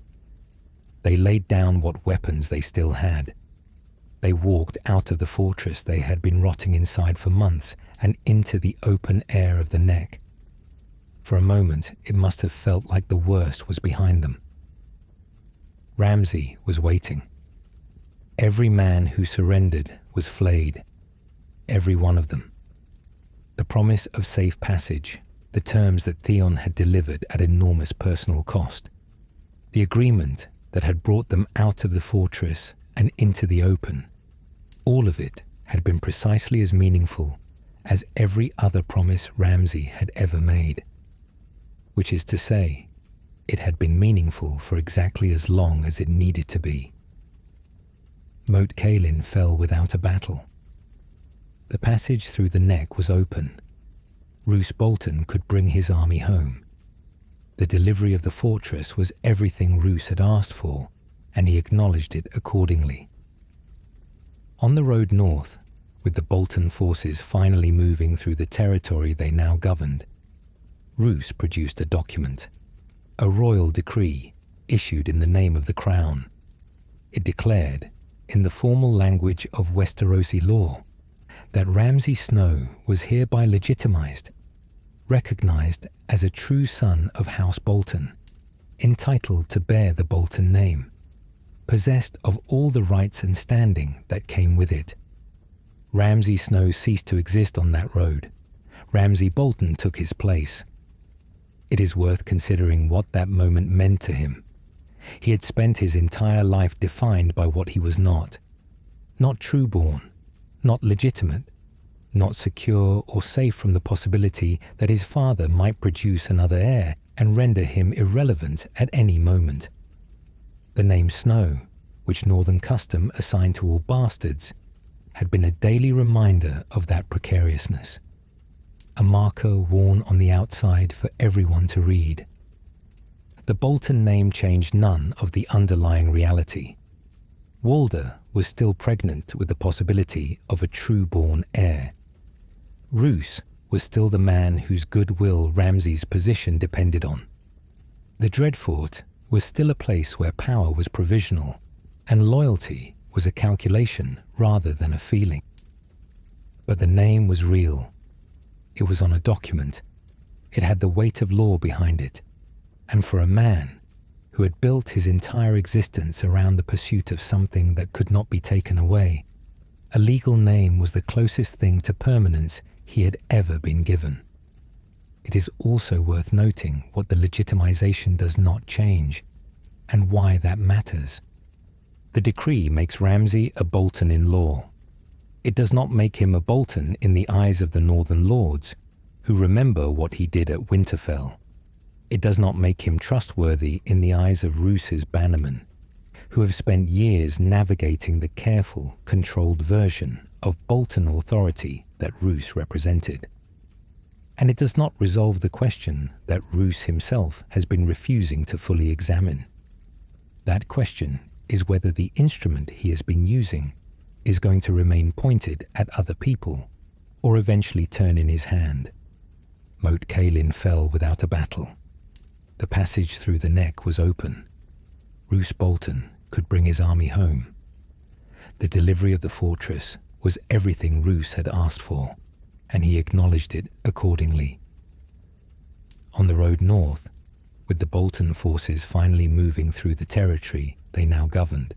They laid down what weapons they still had. They walked out of the fortress they had been rotting inside for months and into the open air of the Neck. For a moment, it must have felt like the worst was behind them. Ramsay was waiting. Every man who surrendered was flayed. Every one of them. The promise of safe passage, the terms that Theon had delivered at enormous personal cost, the agreement that had brought them out of the fortress and into the open, all of it had been precisely as meaningful as every other promise Ramsay had ever made. Which is to say, it had been meaningful for exactly as long as it needed to be. Moat Cailin fell without a battle. The passage through the Neck was open. Roose Bolton could bring his army home. The delivery of the fortress was everything Roose had asked for, and he acknowledged it accordingly. On the road north, with the Bolton forces finally moving through the territory they now governed, Roose produced a document, a royal decree issued in the name of the crown. It declared, in the formal language of Westerosi law, that Ramsay Snow was hereby legitimized, recognized as a true son of House Bolton, entitled to bear the Bolton name, possessed of all the rights and standing that came with it. Ramsay Snow ceased to exist on that road. Ramsay Bolton took his place. It is worth considering what that moment meant to him. He had spent his entire life defined by what he was not true-born, not legitimate, not secure or safe from the possibility that his father might produce another heir and render him irrelevant at any moment. The name Snow, which Northern custom assigned to all bastards, had been a daily reminder of that precariousness, a marker worn on the outside for everyone to read. The Bolton name changed none of the underlying reality. Walder was still pregnant with the possibility of a true-born heir. Roose was still the man whose goodwill Ramsay's position depended on. The Dreadfort was still a place where power was provisional, and loyalty was a calculation rather than a feeling. But the name was real. It was on a document. It had the weight of law behind it. And for a man who had built his entire existence around the pursuit of something that could not be taken away, a legal name was the closest thing to permanence he had ever been given. It is also worth noting what the legitimization does not change, and why that matters. The decree makes Ramsay a Bolton in law. It does not make him a Bolton in the eyes of the Northern Lords, who remember what he did at Winterfell. It does not make him trustworthy in the eyes of Roose's bannermen, who have spent years navigating the careful, controlled version of Bolton authority that Roose represented. And it does not resolve the question that Roose himself has been refusing to fully examine. That question is whether the instrument he has been using is going to remain pointed at other people or eventually turn in his hand. Moat Cailin fell without a battle. The passage through the Neck was open. Roose Bolton could bring his army home. The delivery of the fortress was everything Roose had asked for, and he acknowledged it accordingly. On the road north, with the Bolton forces finally moving through the territory they now governed,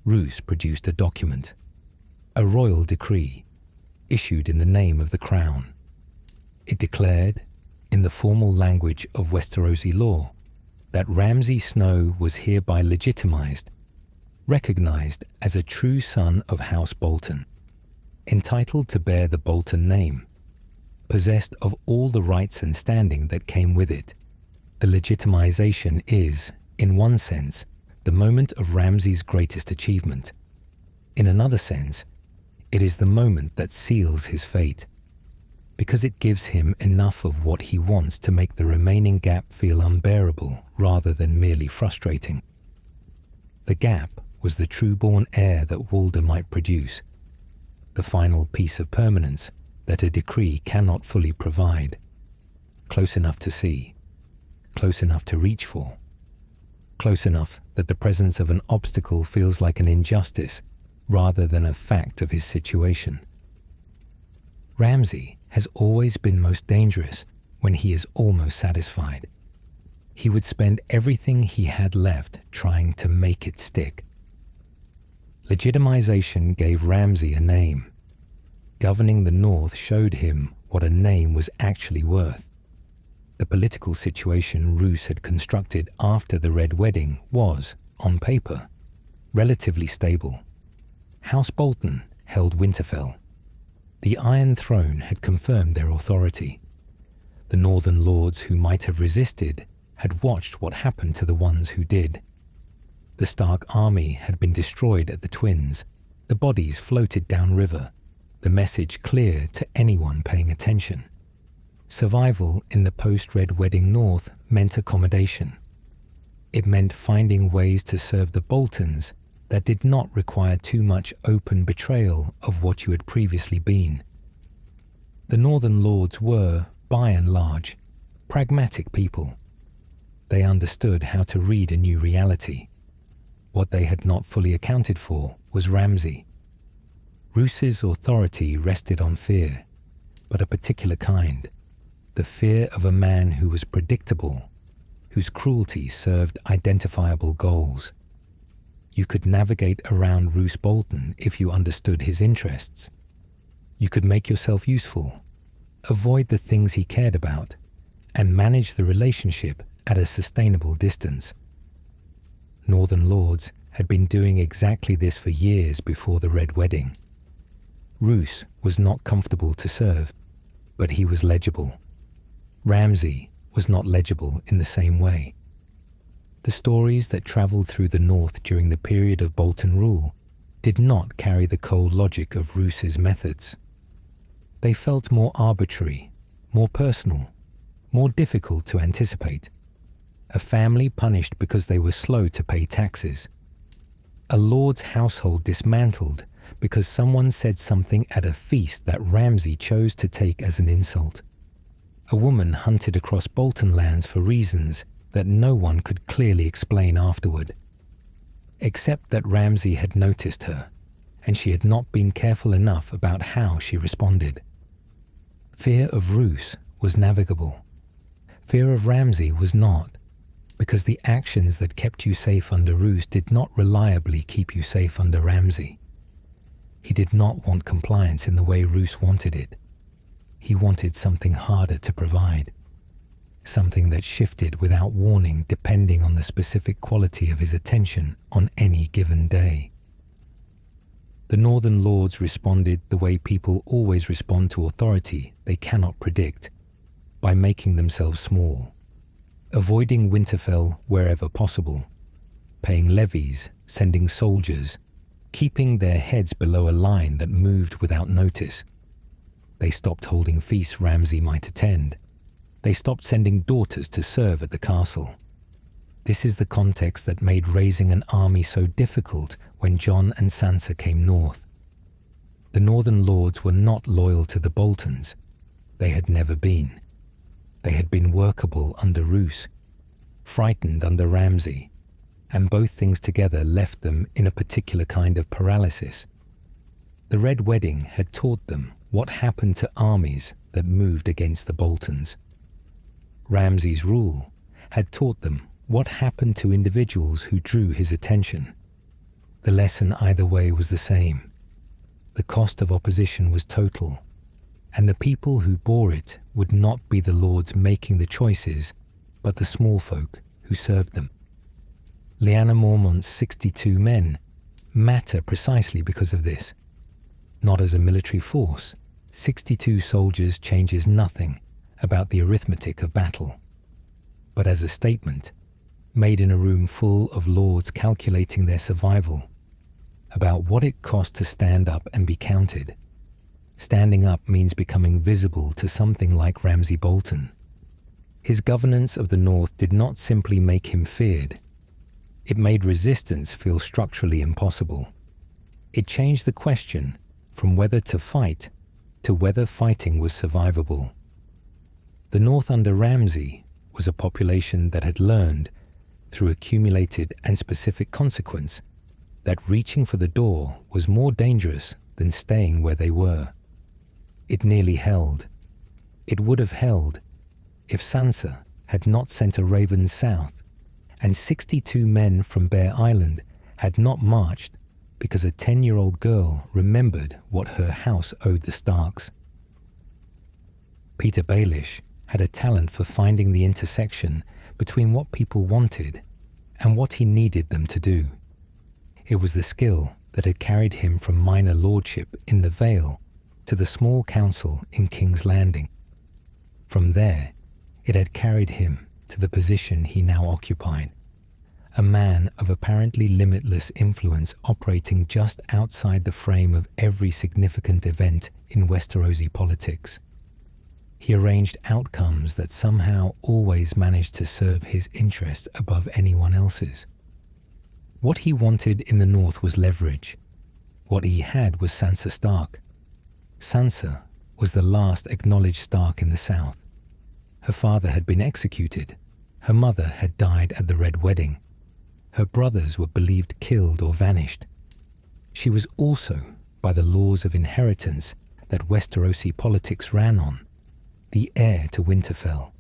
Roose produced a document, a royal decree, issued in the name of the crown. It declared, in the formal language of Westerosi law, that Ramsay Snow was hereby legitimized, recognized as a true son of House Bolton, entitled to bear the Bolton name, possessed of all the rights and standing that came with it. The legitimization is, in one sense, the moment of Ramsay's greatest achievement. In another sense, it is the moment that seals his fate, because it gives him enough of what he wants to make the remaining gap feel unbearable rather than merely frustrating. The gap was the true-born heir that Walder might produce, the final piece of permanence that a decree cannot fully provide, close enough to see, close enough to reach for, close enough that the presence of an obstacle feels like an injustice rather than a fact of his situation. Ramsay has always been most dangerous when he is almost satisfied. He would spend everything he had left trying to make it stick. Legitimization gave Ramsay a name. Governing the North showed him what a name was actually worth. The political situation Roose had constructed after the Red Wedding was, on paper, relatively stable. House Bolton held Winterfell. The Iron Throne had confirmed their authority. The Northern Lords who might have resisted had watched what happened to the ones who did. The Stark army had been destroyed at the Twins. The bodies floated downriver, the message clear to anyone paying attention. Survival in the post-Red Wedding North meant accommodation. It meant finding ways to serve the Boltons that did not require too much open betrayal of what you had previously been. The Northern Lords were, by and large, pragmatic people. They understood how to read a new reality. What they had not fully accounted for was Ramsay. Roose's authority rested on fear, but a particular kind, the fear of a man who was predictable, whose cruelty served identifiable goals. You could navigate around Roose Bolton if you understood his interests. You could make yourself useful, avoid the things he cared about, and manage the relationship at a sustainable distance. Northern Lords had been doing exactly this for years before the Red Wedding. Roose was not comfortable to serve, but he was legible. Ramsay was not legible in the same way. The stories that travelled through the North during the period of Bolton rule did not carry the cold logic of Roose's methods. They felt more arbitrary, more personal, more difficult to anticipate. A family punished because they were slow to pay taxes. A lord's household dismantled because someone said something at a feast that Ramsay chose to take as an insult. A woman hunted across Bolton lands for reasons that no one could clearly explain afterward, except that Ramsay had noticed her, and she had not been careful enough about how she responded. Fear of Roose was navigable. Fear of Ramsay was not, because the actions that kept you safe under Roose did not reliably keep you safe under Ramsay. He did not want compliance in the way Roose wanted it. He wanted something harder to provide, something that shifted without warning depending on the specific quality of his attention on any given day. The Northern Lords responded the way people always respond to authority they cannot predict, by making themselves small, avoiding Winterfell wherever possible, paying levies, sending soldiers, keeping their heads below a line that moved without notice. They stopped holding feasts Ramsay might attend. They stopped sending daughters to serve at the castle. This is the context that made raising an army so difficult when Jon and Sansa came north. The Northern Lords were not loyal to the Boltons. They had never been. They had been workable under Roose, frightened under Ramsay, and both things together left them in a particular kind of paralysis. The Red Wedding had taught them what happened to armies that moved against the Boltons. Ramsay's rule had taught them what happened to individuals who drew his attention. The lesson either way was the same. The cost of opposition was total. and the people who bore it would not be the lords making the choices, but the small folk who served them. Lyanna Mormont's 62 men matter precisely because of this. Not as a military force, 62 soldiers changes nothing about the arithmetic of battle, but as a statement made in a room full of lords calculating their survival, about what it cost to stand up and be counted. Standing up means becoming visible to something like Ramsay Bolton. His governance of the North did not simply make him feared. It made resistance feel structurally impossible. It changed the question from whether to fight to whether fighting was survivable. The North under Ramsay was a population that had learned, through accumulated and specific consequence, that reaching for the door was more dangerous than staying where they were. It nearly held. It would have held if Sansa had not sent a raven south and 62 men from Bear Island had not marched because a 10-year-old girl remembered what her house owed the Starks. Peter Baelish had a talent for finding the intersection between what people wanted and what he needed them to do. It was the skill that had carried him from minor lordship in the Vale to the small council in King's Landing. From there, it had carried him to the position he now occupied, a man of apparently limitless influence operating just outside the frame of every significant event in Westerosi politics. He arranged outcomes that somehow always managed to serve his interest above anyone else's. What he wanted in the North was leverage. What he had was Sansa Stark. Sansa was the last acknowledged Stark in the South. Her father had been executed. Her mother had died at the Red Wedding. Her brothers were believed killed or vanished. She was also, by the laws of inheritance that Westerosi politics ran on, the heir to Winterfell.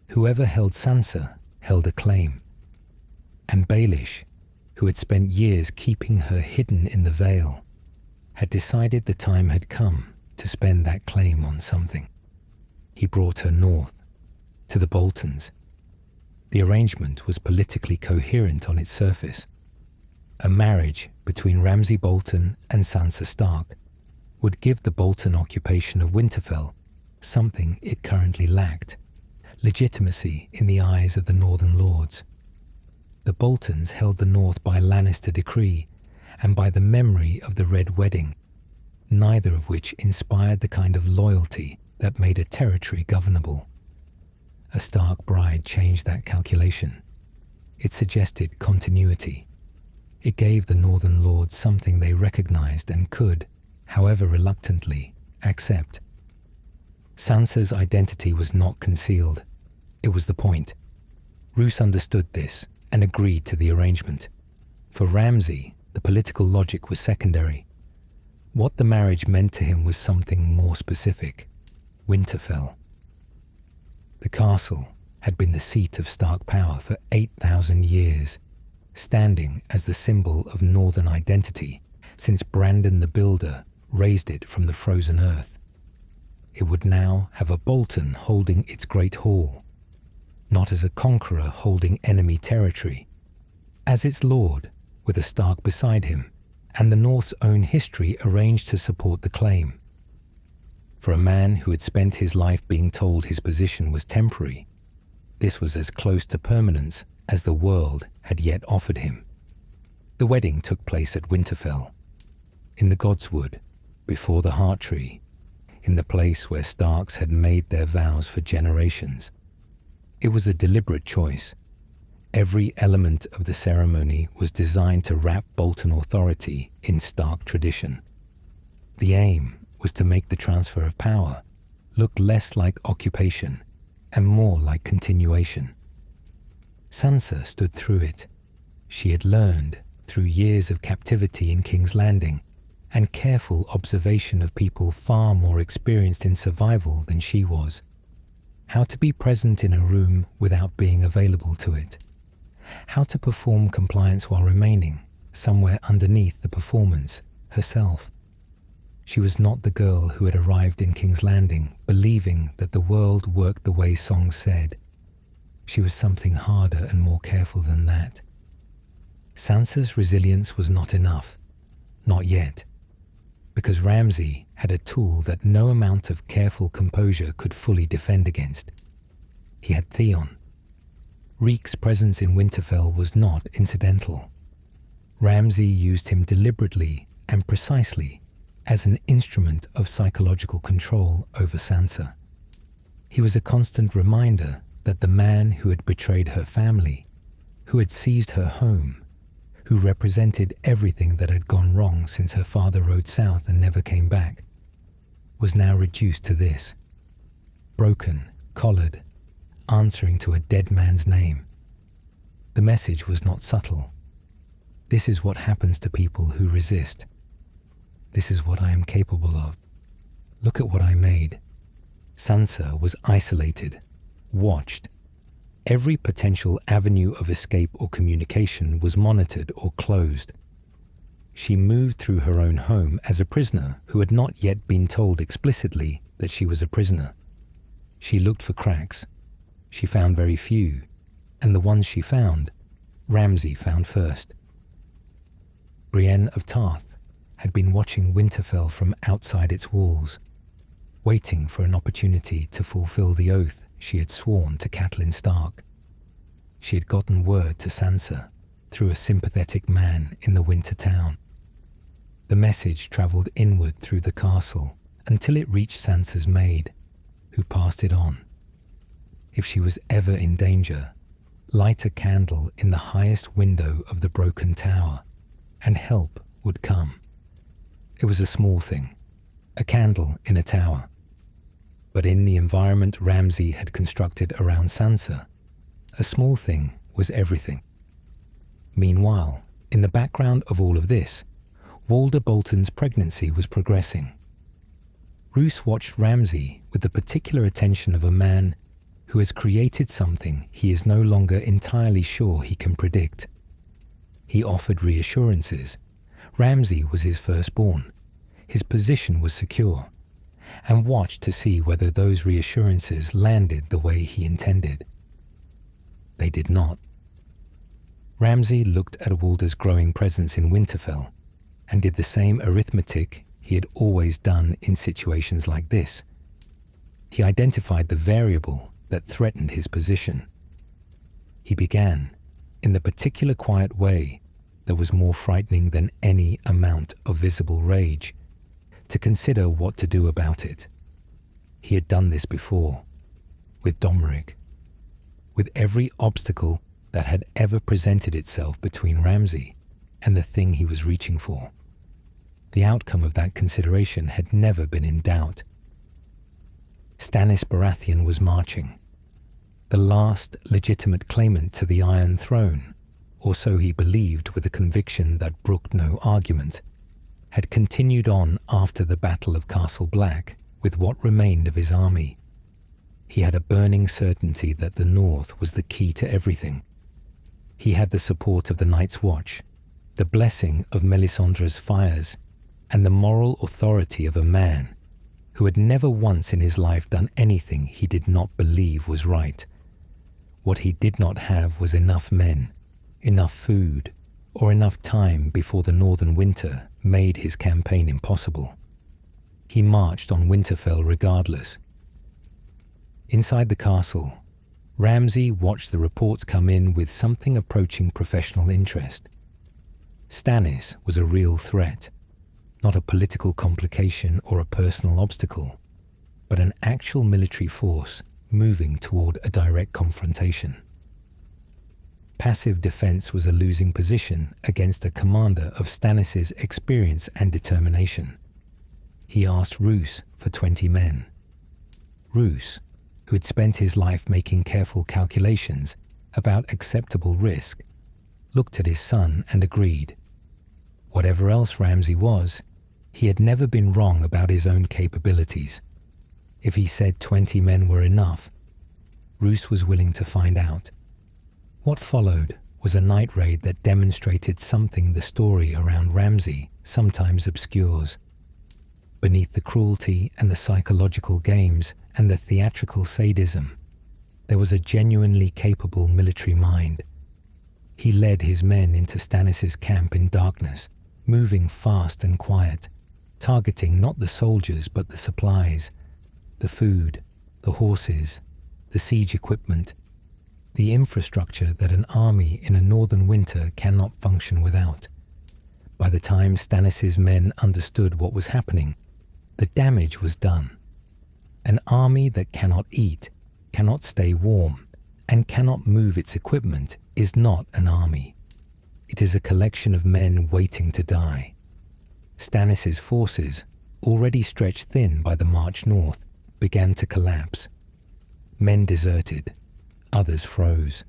Whoever held Sansa held a claim. And Baelish, who had spent years keeping her hidden in the Vale, had decided the time had come to spend that claim on something. He brought her north, to the Boltons. The arrangement was politically coherent on its surface. A marriage between Ramsay Bolton and Sansa Stark would give the Bolton occupation of Winterfell something it currently lacked: legitimacy in the eyes of the Northern Lords. The Boltons held the North by Lannister decree and by the memory of the Red Wedding, neither of which inspired the kind of loyalty that made a territory governable. A Stark bride changed that calculation. It suggested continuity. It gave the Northern Lords something they recognized and could, however reluctantly, accept. Sansa's identity was not concealed. It was the point. Roose understood this and agreed to the arrangement. For Ramsay, the political logic was secondary. What the marriage meant to him was something more specific: Winterfell. The castle had been the seat of Stark power for 8,000 years, standing as the symbol of northern identity since Brandon the Builder raised it from the frozen earth. It would now have a Bolton holding its great hall, not as a conqueror holding enemy territory, as its lord, with a Stark beside him, and the North's own history arranged to support the claim. For a man who had spent his life being told his position was temporary, this was as close to permanence as the world had yet offered him. The wedding took place at Winterfell, in the Godswood, before the Heart Tree, in the place where Starks had made their vows for generations. It was a deliberate choice. Every element of the ceremony was designed to wrap Bolton authority in Stark tradition. The aim was to make the transfer of power look less like occupation and more like continuation. Sansa stood through it. She had learned, through years of captivity in King's Landing and careful observation of people far more experienced in survival than she was, how to be present in a room without being available to it, how to perform compliance while remaining somewhere underneath the performance herself. She was not the girl who had arrived in King's Landing believing that the world worked the way songs said. She was something harder and more careful than that. Sansa's resilience was not enough. Not yet. Because Ramsay had a tool that no amount of careful composure could fully defend against. He had Theon. Reek's presence in Winterfell was not incidental. Ramsay used him deliberately and precisely as an instrument of psychological control over Sansa. He was a constant reminder that the man who had betrayed her family, who had seized her home, who represented everything that had gone wrong since her father rode south and never came back, was now reduced to this: broken, collared, answering to a dead man's name. The message was not subtle. This is what happens to people who resist. This is what I am capable of. Look at what I made. Sansa was isolated, watched. Every potential avenue of escape or communication was monitored or closed. She moved through her own home as a prisoner who had not yet been told explicitly that she was a prisoner. She looked for cracks. She found very few, and the ones she found, Ramsay found first. Brienne of Tarth had been watching Winterfell from outside its walls, waiting for an opportunity to fulfill the oath she had sworn to Catelyn Stark. She had gotten word to Sansa through a sympathetic man in the Winter town. The message travelled inward through the castle until it reached Sansa's maid, who passed it on. If she was ever in danger, light a candle in the highest window of the broken tower, and help would come. It was a small thing, a candle in a tower. But in the environment Ramsay had constructed around Sansa, a small thing was everything. Meanwhile, in the background of all of this, Walder Bolton's pregnancy was progressing. Roose watched Ramsay with the particular attention of a man who has created something he is no longer entirely sure he can predict. He offered reassurances. Ramsay was his firstborn. His position was secure, and watched to see whether those reassurances landed the way he intended. They did not. Ramsay looked at Walder's growing presence in Winterfell and did the same arithmetic he had always done in situations like this. He identified the variable that threatened his position. He began, in the particular quiet way that was more frightening than any amount of visible rage, to consider what to do about it. He had done this before, with Domeric, with every obstacle that had ever presented itself between Ramsay and the thing he was reaching for. The outcome of that consideration had never been in doubt. Stannis Baratheon was marching, the last legitimate claimant to the Iron Throne, or so he believed with a conviction that brooked no argument, had continued on after the Battle of Castle Black with what remained of his army. He had a burning certainty that the North was the key to everything. He had the support of the Night's Watch, the blessing of Melisandre's fires, and the moral authority of a man who had never once in his life done anything he did not believe was right. What he did not have was enough men, enough food, or enough time before the northern winter made his campaign impossible. He marched on Winterfell regardless. Inside the castle, Ramsay watched the reports come in with something approaching professional interest. Stannis was a real threat, not a political complication or a personal obstacle, but an actual military force moving toward a direct confrontation. Passive defense was a losing position against a commander of Stannis' experience and determination. He asked Roose for 20 men. Roose, who had spent his life making careful calculations about acceptable risk, looked at his son and agreed. Whatever else Ramsay was, he had never been wrong about his own capabilities. If he said 20 men were enough, Roose was willing to find out. What followed was a night raid that demonstrated something the story around Ramsay sometimes obscures. Beneath the cruelty and the psychological games and the theatrical sadism, there was a genuinely capable military mind. He led his men into Stannis' camp in darkness, moving fast and quiet, targeting not the soldiers but the supplies, the food, the horses, the siege equipment, the infrastructure that an army in a northern winter cannot function without. By the time Stannis' men understood what was happening, the damage was done. An army that cannot eat, cannot stay warm, and cannot move its equipment is not an army. It is a collection of men waiting to die. Stannis' forces, already stretched thin by the march north, began to collapse. Men deserted, others froze.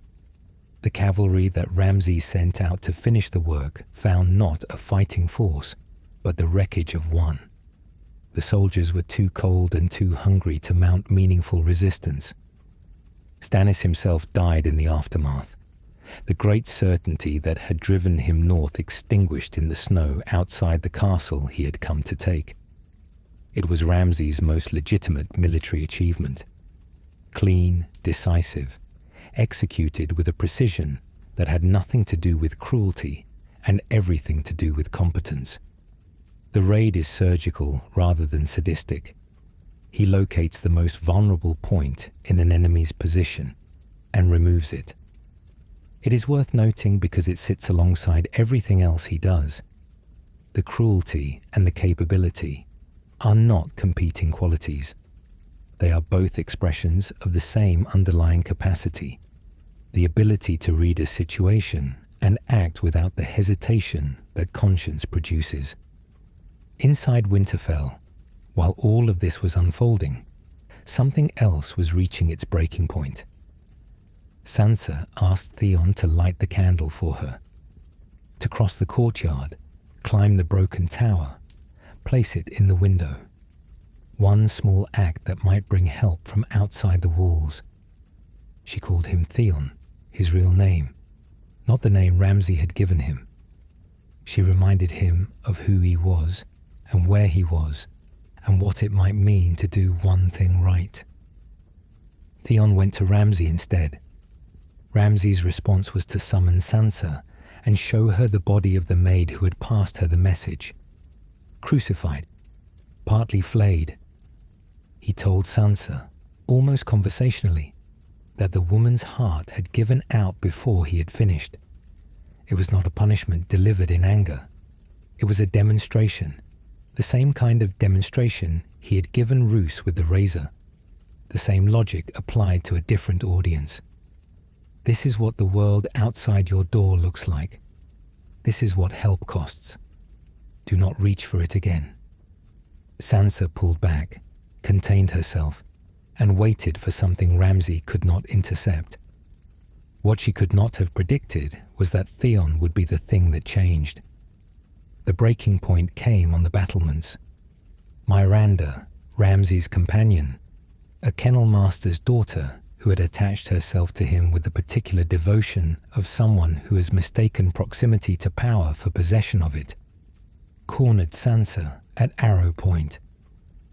The cavalry that Ramsay sent out to finish the work found not a fighting force, but the wreckage of one. The soldiers were too cold and too hungry to mount meaningful resistance. Stannis himself died in the aftermath, the great certainty that had driven him north extinguished in the snow outside the castle he had come to take. It was Ramsay's most legitimate military achievement. Clean, decisive, executed with a precision that had nothing to do with cruelty and everything to do with competence. The raid is surgical rather than sadistic. He locates the most vulnerable point in an enemy's position and removes it. It is worth noting because it sits alongside everything else he does. The cruelty and the capability are not competing qualities. They are both expressions of the same underlying capacity, the ability to read a situation and act without the hesitation that conscience produces. Inside Winterfell, while all of this was unfolding, something else was reaching its breaking point. Sansa asked Theon to light the candle for her, to cross the courtyard, climb the broken tower, place it in the window. One small act that might bring help from outside the walls. She called him Theon, his real name, not the name Ramsay had given him. She reminded him of who he was and where he was and what it might mean to do one thing right. Theon went to Ramsay instead. Ramsay's response was to summon Sansa and show her the body of the maid who had passed her the message. Crucified, partly flayed. He told Sansa, almost conversationally, that the woman's heart had given out before he had finished. It was not a punishment delivered in anger. It was a demonstration, the same kind of demonstration he had given Roose with the razor, the same logic applied to a different audience. This is what the world outside your door looks like. This is what help costs. Do not reach for it again. Sansa pulled back, contained herself, and waited for something Ramsay could not intercept. What she could not have predicted was that Theon would be the thing that changed. The breaking point came on the battlements. Myranda, Ramsay's companion, a kennel master's daughter who had attached herself to him with the particular devotion of someone who has mistaken proximity to power for possession of it, cornered Sansa at arrow point.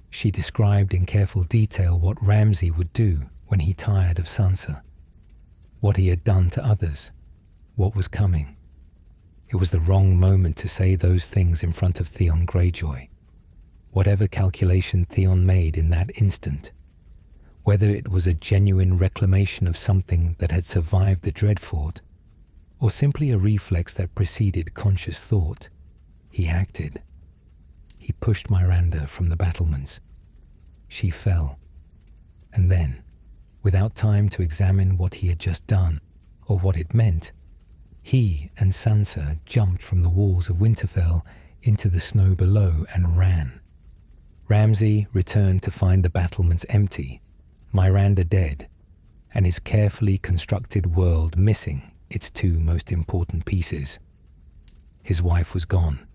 She described in careful detail what Ramsay would do when he tired of Sansa, what he had done to others, what was coming. It was the wrong moment to say those things in front of Theon Greyjoy. Whatever calculation Theon made in that instant, whether it was a genuine reclamation of something that had survived the Dreadfort, or simply a reflex that preceded conscious thought, he acted. He pushed Myranda from the battlements. She fell, and then, without time to examine what he had just done, or what it meant, he and Sansa jumped from the walls of Winterfell into the snow below and ran. Ramsay returned to find the battlements empty, Myranda dead, and his carefully constructed world missing its two most important pieces. His wife was gone.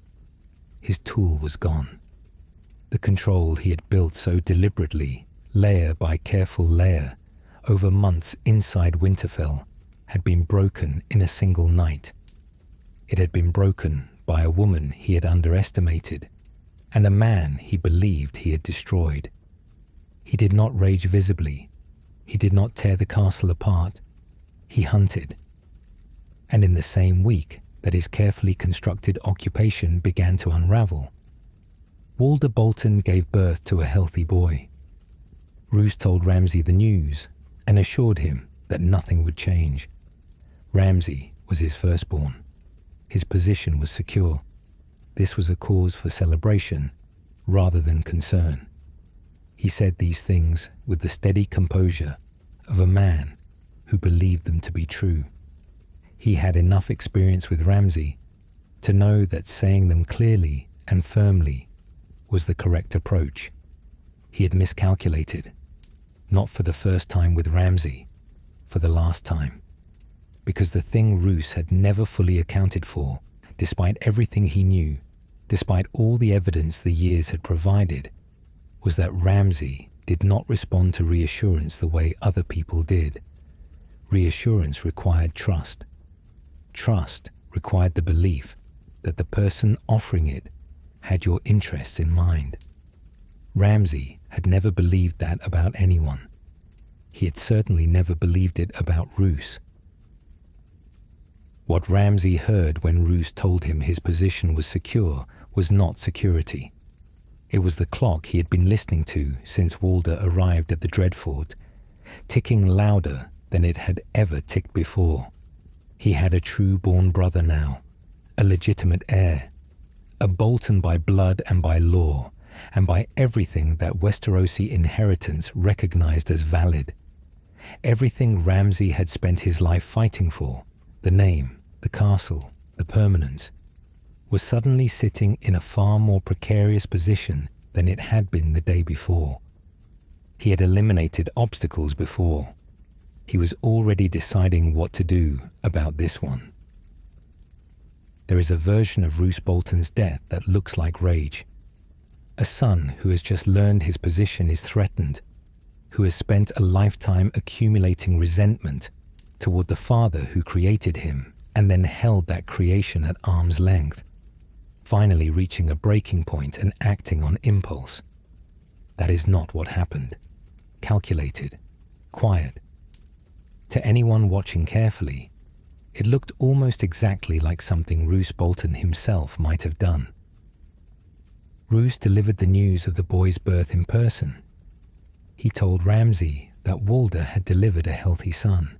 His tool was gone. The control he had built so deliberately, layer by careful layer, over months inside Winterfell, had been broken in a single night. It had been broken by a woman he had underestimated, and a man he believed he had destroyed. He did not rage visibly. He did not tear the castle apart. He hunted. And in the same week that his carefully constructed occupation began to unravel, Walder Bolton gave birth to a healthy boy. Roose told Ramsay the news and assured him that nothing would change. Ramsay was his firstborn. His position was secure. This was a cause for celebration rather than concern. He said these things with the steady composure of a man who believed them to be true. He had enough experience with Ramsay to know that saying them clearly and firmly was the correct approach. He had miscalculated, not for the first time with Ramsay, for the last time. Because the thing Roose had never fully accounted for, despite everything he knew, despite all the evidence the years had provided, was that Ramsay did not respond to reassurance the way other people did. Reassurance required trust. Trust required the belief that the person offering it had your interests in mind. Ramsay had never believed that about anyone. He had certainly never believed it about Roose. What Ramsay heard when Roose told him his position was secure was not security. It was the clock he had been listening to since Walder arrived at the Dreadfort, ticking louder than it had ever ticked before. He had a true-born brother now, a legitimate heir, a Bolton by blood and by law, and by everything that Westerosi inheritance recognized as valid. Everything Ramsay had spent his life fighting for, the name, the castle, the permanence, was suddenly sitting in a far more precarious position than it had been the day before. He had eliminated obstacles before. He was already deciding what to do about this one. There is a version of Roose Bolton's death that looks like rage. A son who has just learned his position is threatened, who has spent a lifetime accumulating resentment toward the father who created him and then held that creation at arm's length, finally reaching a breaking point and acting on impulse. That is not what happened. Calculated, quiet. To anyone watching carefully, it looked almost exactly like something Roose Bolton himself might have done. Roose delivered the news of the boy's birth in person. He told Ramsay that Walder had delivered a healthy son.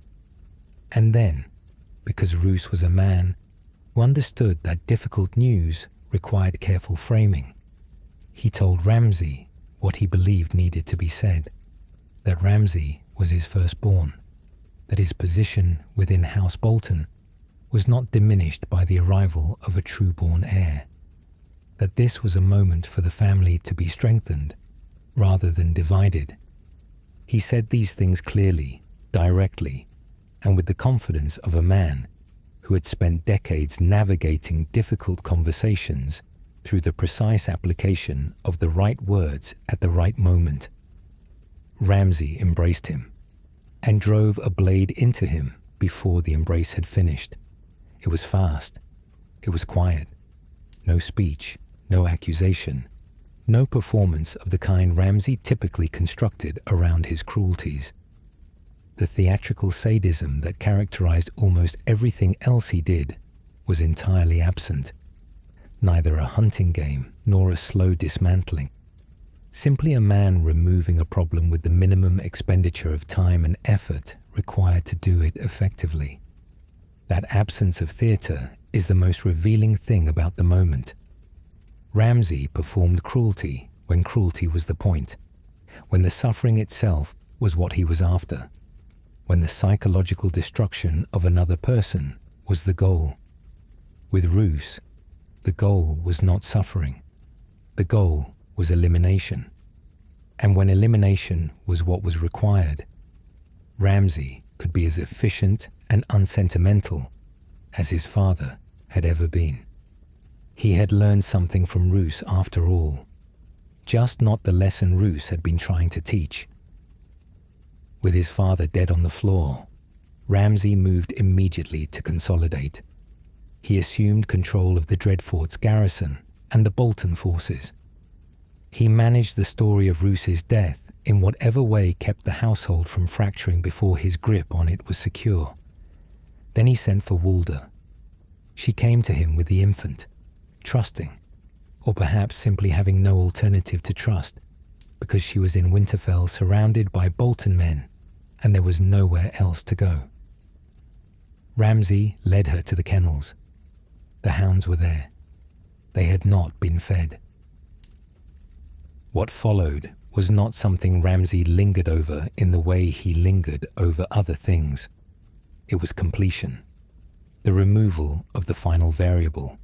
And then, because Roose was a man who understood that difficult news required careful framing, he told Ramsay what he believed needed to be said, that Ramsay was his firstborn, that his position within House Bolton was not diminished by the arrival of a true-born heir, that this was a moment for the family to be strengthened rather than divided. He said these things clearly, directly, and with the confidence of a man who had spent decades navigating difficult conversations through the precise application of the right words at the right moment. Ramsay embraced him and drove a blade into him before the embrace had finished. It was fast. It was quiet. No speech, no accusation, no performance of the kind Ramsay typically constructed around his cruelties. The theatrical sadism that characterized almost everything else he did was entirely absent. Neither a hunting game nor a slow dismantling. Simply a man removing a problem with the minimum expenditure of time and effort required to do it effectively. That absence of theater is the most revealing thing about the moment. Ramsay performed cruelty when cruelty was the point, when the suffering itself was what he was after, when the psychological destruction of another person was the goal. With Roose, the goal was not suffering. The goal was elimination. And when elimination was what was required, Ramsay could be as efficient and unsentimental as his father had ever been. He had learned something from Roose after all, just not the lesson Roose had been trying to teach. With his father dead on the floor, Ramsay moved immediately to consolidate. He assumed control of the Dreadfort's garrison and the Bolton forces. He managed the story of Roose's death in whatever way kept the household from fracturing before his grip on it was secure. Then he sent for Walda. She came to him with the infant, trusting, or perhaps simply having no alternative to trust, because she was in Winterfell surrounded by Bolton men, and there was nowhere else to go. Ramsay led her to the kennels. The hounds were there. They had not been fed. What followed was not something Ramsay lingered over in the way he lingered over other things. It was completion, the removal of the final variable.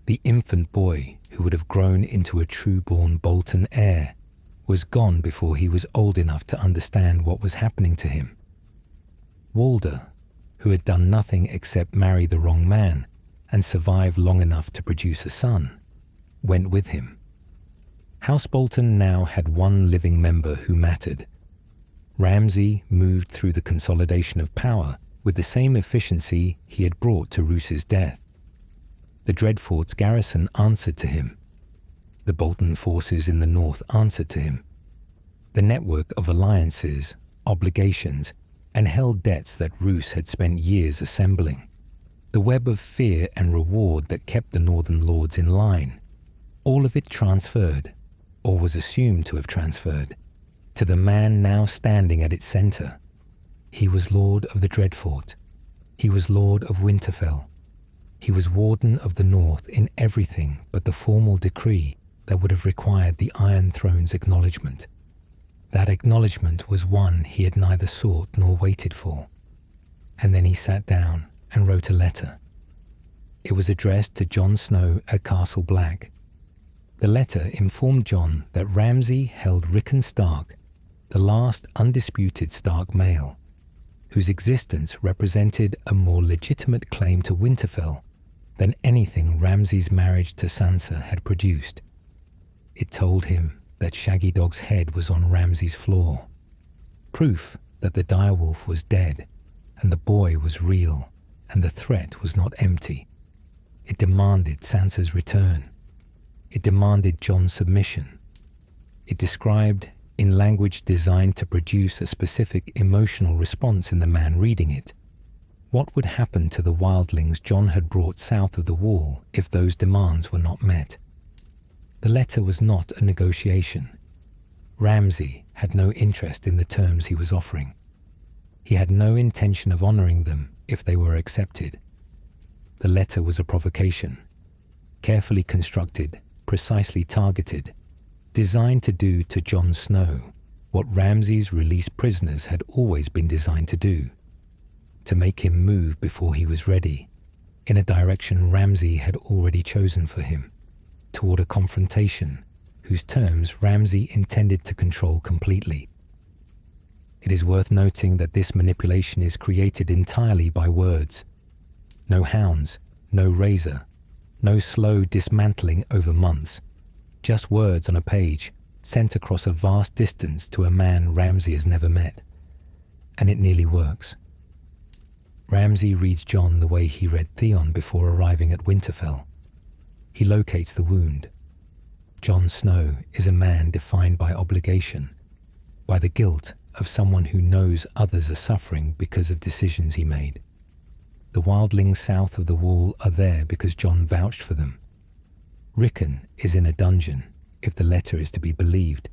The infant boy who would have grown into a true-born Bolton heir was gone before he was old enough to understand what was happening to him. Walda, who had done nothing except marry the wrong man and survive long enough to produce a son, went with him. House Bolton now had one living member who mattered. Ramsay moved through the consolidation of power with the same efficiency he had brought to Roose's death. The Dreadfort's garrison answered to him. The Bolton forces in the north answered to him. The network of alliances, obligations, and held debts that Roose had spent years assembling. The web of fear and reward that kept the northern lords in line. All of it transferred, or was assumed to have transferred, to the man now standing at its center. He was Lord of the Dreadfort. He was Lord of Winterfell. He was Warden of the North in everything but the formal decree that would have required the Iron Throne's acknowledgement. That acknowledgement was one he had neither sought nor waited for. And then he sat down and wrote a letter. It was addressed to Jon Snow at Castle Black. The letter informed Jon that Ramsay held Rickon Stark, the last undisputed Stark male, whose existence represented a more legitimate claim to Winterfell than anything Ramsay's marriage to Sansa had produced. It told him that Shaggy Dog's head was on Ramsay's floor, proof that the direwolf was dead and the boy was real and the threat was not empty. It demanded Sansa's return. It demanded Jon's submission. It described, in language designed to produce a specific emotional response in the man reading it, what would happen to the wildlings Jon had brought south of the wall if those demands were not met. The letter was not a negotiation. Ramsay had no interest in the terms he was offering. He had no intention of honoring them if they were accepted. The letter was a provocation, carefully constructed, precisely targeted, designed to do to Jon Snow what Ramsay's released prisoners had always been designed to do, to make him move before he was ready, in a direction Ramsay had already chosen for him, toward a confrontation whose terms Ramsay intended to control completely. It is worth noting that this manipulation is created entirely by words. No hounds, no razor, no slow dismantling over months, just words on a page sent across a vast distance to a man Ramsay has never met. And it nearly works. Ramsay reads Jon the way he read Theon before arriving at Winterfell. He locates the wound. Jon Snow is a man defined by obligation, by the guilt of someone who knows others are suffering because of decisions he made. The wildlings south of the wall are there because Jon vouched for them. Rickon is in a dungeon, if the letter is to be believed,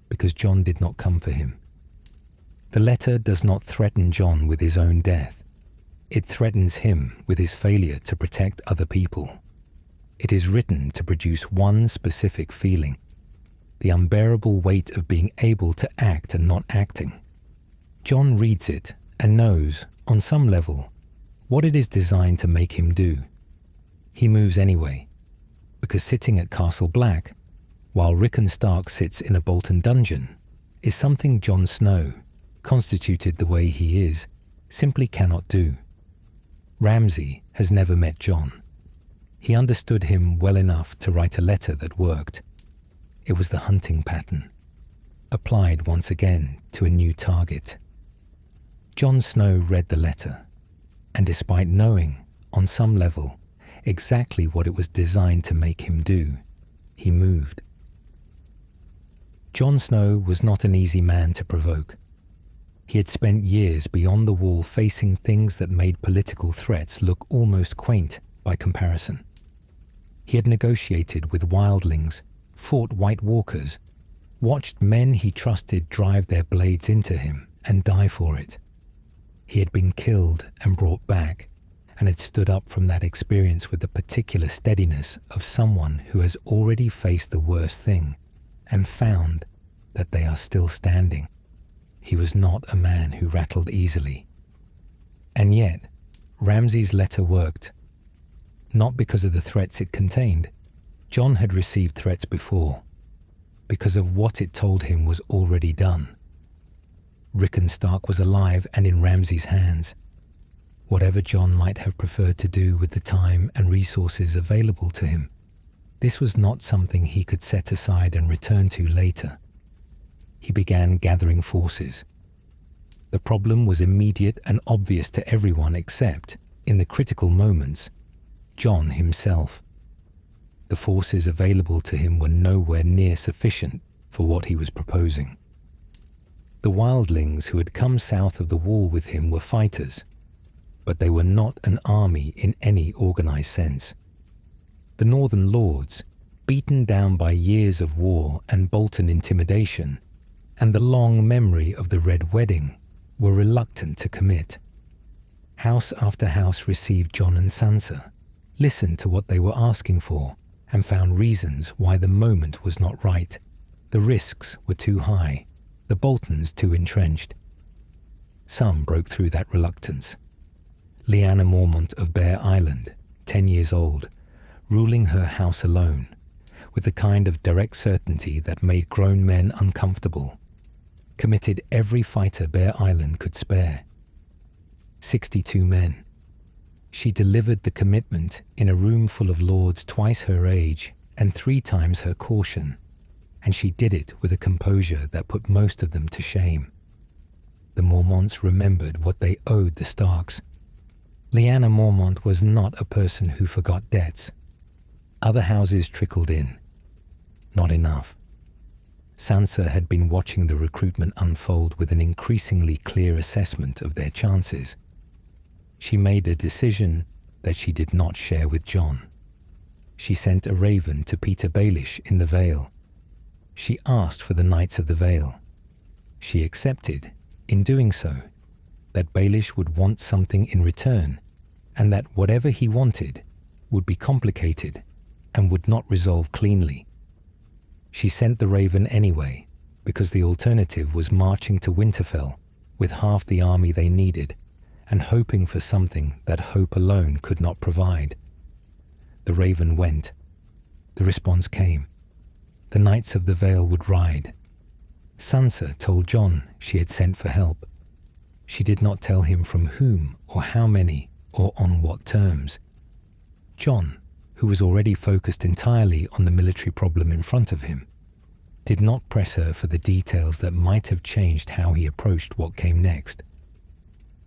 because Jon did not come for him. The letter does not threaten Jon with his own death. It threatens him with his failure to protect other people. It is written to produce one specific feeling, the unbearable weight of being able to act and not acting. Jon reads it and knows, on some level, what it is designed to make him do. He moves anyway, because sitting at Castle Black, while Rickon Stark sits in a Bolton dungeon, is something Jon Snow, constituted the way he is, simply cannot do. Ramsay has never met Jon. He understood him well enough to write a letter that worked. It was the hunting pattern, applied once again to a new target. Jon Snow read the letter, and despite knowing, on some level, exactly what it was designed to make him do, he moved. Jon Snow was not an easy man to provoke. He had spent years beyond the wall facing things that made political threats look almost quaint by comparison. He had negotiated with wildlings, fought White Walkers, watched men he trusted drive their blades into him and die for it. He had been killed and brought back, and had stood up from that experience with the particular steadiness of someone who has already faced the worst thing and found that they are still standing. He was not a man who rattled easily. And yet, Ramsay's letter worked. Not because of the threats it contained. Jon had received threats before. Because of what it told him was already done. Rickon Stark was alive and in Ramsay's hands. Whatever Jon might have preferred to do with the time and resources available to him, this was not something he could set aside and return to later. He began gathering forces. The problem was immediate and obvious to everyone except, in the critical moments, Jon himself. The forces available to him were nowhere near sufficient for what he was proposing. The wildlings who had come south of the wall with him were fighters, but they were not an army in any organized sense. The Northern Lords, beaten down by years of war and Bolton intimidation, and the long memory of the Red Wedding, were reluctant to commit. House after house received Jon and Sansa, listened to what they were asking for, and found reasons why the moment was not right. The risks were too high, the Boltons too entrenched. Some broke through that reluctance. Lyanna Mormont of Bear Island, 10 years old, ruling her house alone, with the kind of direct certainty that made grown men uncomfortable, committed every fighter Bear Island could spare. 62 men. She delivered the commitment in a room full of lords twice her age and 3 times her caution, and she did it with a composure that put most of them to shame. The Mormonts remembered what they owed the Starks. Lyanna Mormont was not a person who forgot debts. Other houses trickled in. Not enough. Sansa had been watching the recruitment unfold with an increasingly clear assessment of their chances. She made a decision that she did not share with Jon. She sent a raven to Peter Baelish in the Vale. She asked for the Knights of the Vale. She accepted, in doing so, that Baelish would want something in return, and that whatever he wanted would be complicated and would not resolve cleanly. She sent the raven anyway, because the alternative was marching to Winterfell with half the army they needed and hoping for something that hope alone could not provide. The raven went. The response came. The Knights of the Vale would ride. Sansa told Jon she had sent for help. She did not tell him from whom or how many or on what terms. Jon, who was already focused entirely on the military problem in front of him, did not press her for the details that might have changed how he approached what came next.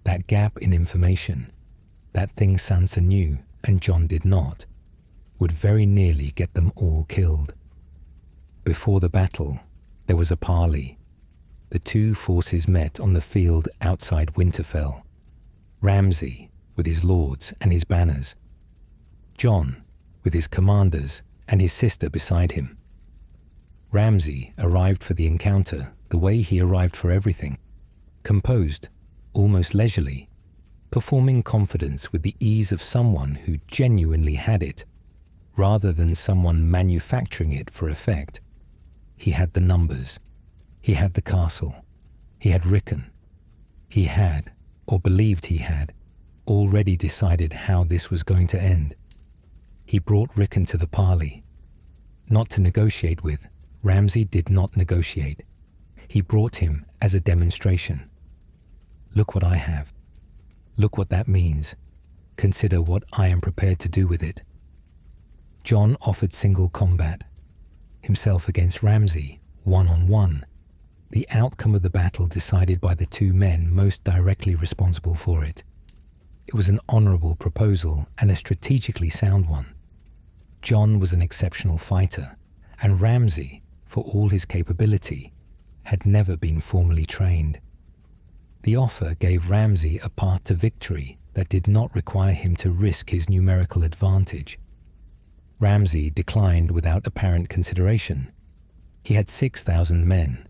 That gap in information, that thing Sansa knew and Jon did not, would very nearly get them all killed. Before the battle, there was a parley. The two forces met on the field outside Winterfell. Ramsay, with his lords and his banners. Jon, with his commanders and his sister beside him. Ramsay arrived for the encounter the way he arrived for everything, composed, almost leisurely, performing confidence with the ease of someone who genuinely had it, rather than someone manufacturing it for effect. He had the numbers. He had the castle. He had Rickon. He had, or believed he had, already decided how this was going to end. He brought Rickon to the parley. Not to negotiate with. Ramsay did not negotiate. He brought him as a demonstration. Look what I have. Look what that means. Consider what I am prepared to do with it. Jon offered single combat. Himself against Ramsay, one-on-one. The outcome of the battle decided by the two men most directly responsible for it. It was an honorable proposal and a strategically sound one. Jon was an exceptional fighter, and Ramsay, for all his capability, had never been formally trained. The offer gave Ramsay a path to victory that did not require him to risk his numerical advantage. Ramsay declined without apparent consideration. He had 6,000 men.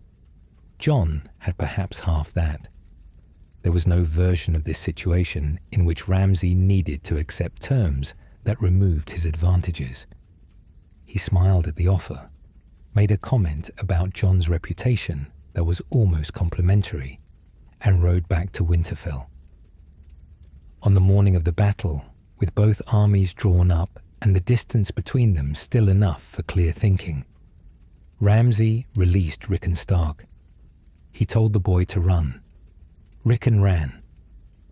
Jon had perhaps half that. There was no version of this situation in which Ramsay needed to accept terms that removed his advantages. He smiled at the offer, made a comment about Jon's reputation that was almost complimentary, and rode back to Winterfell. On the morning of the battle, with both armies drawn up and the distance between them still enough for clear thinking, Ramsay released Rickon Stark. He told the boy to run. Rickon ran,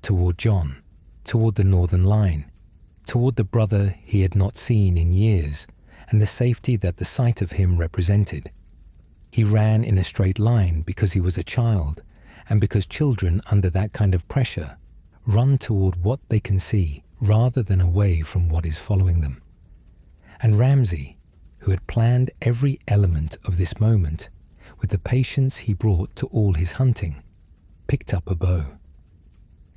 toward Jon, toward the northern line, toward the brother he had not seen in years, and the safety that the sight of him represented. He ran in a straight line because he was a child, and because children under that kind of pressure run toward what they can see rather than away from what is following them. And Ramsay, who had planned every element of this moment with the patience he brought to all his hunting, picked up a bow.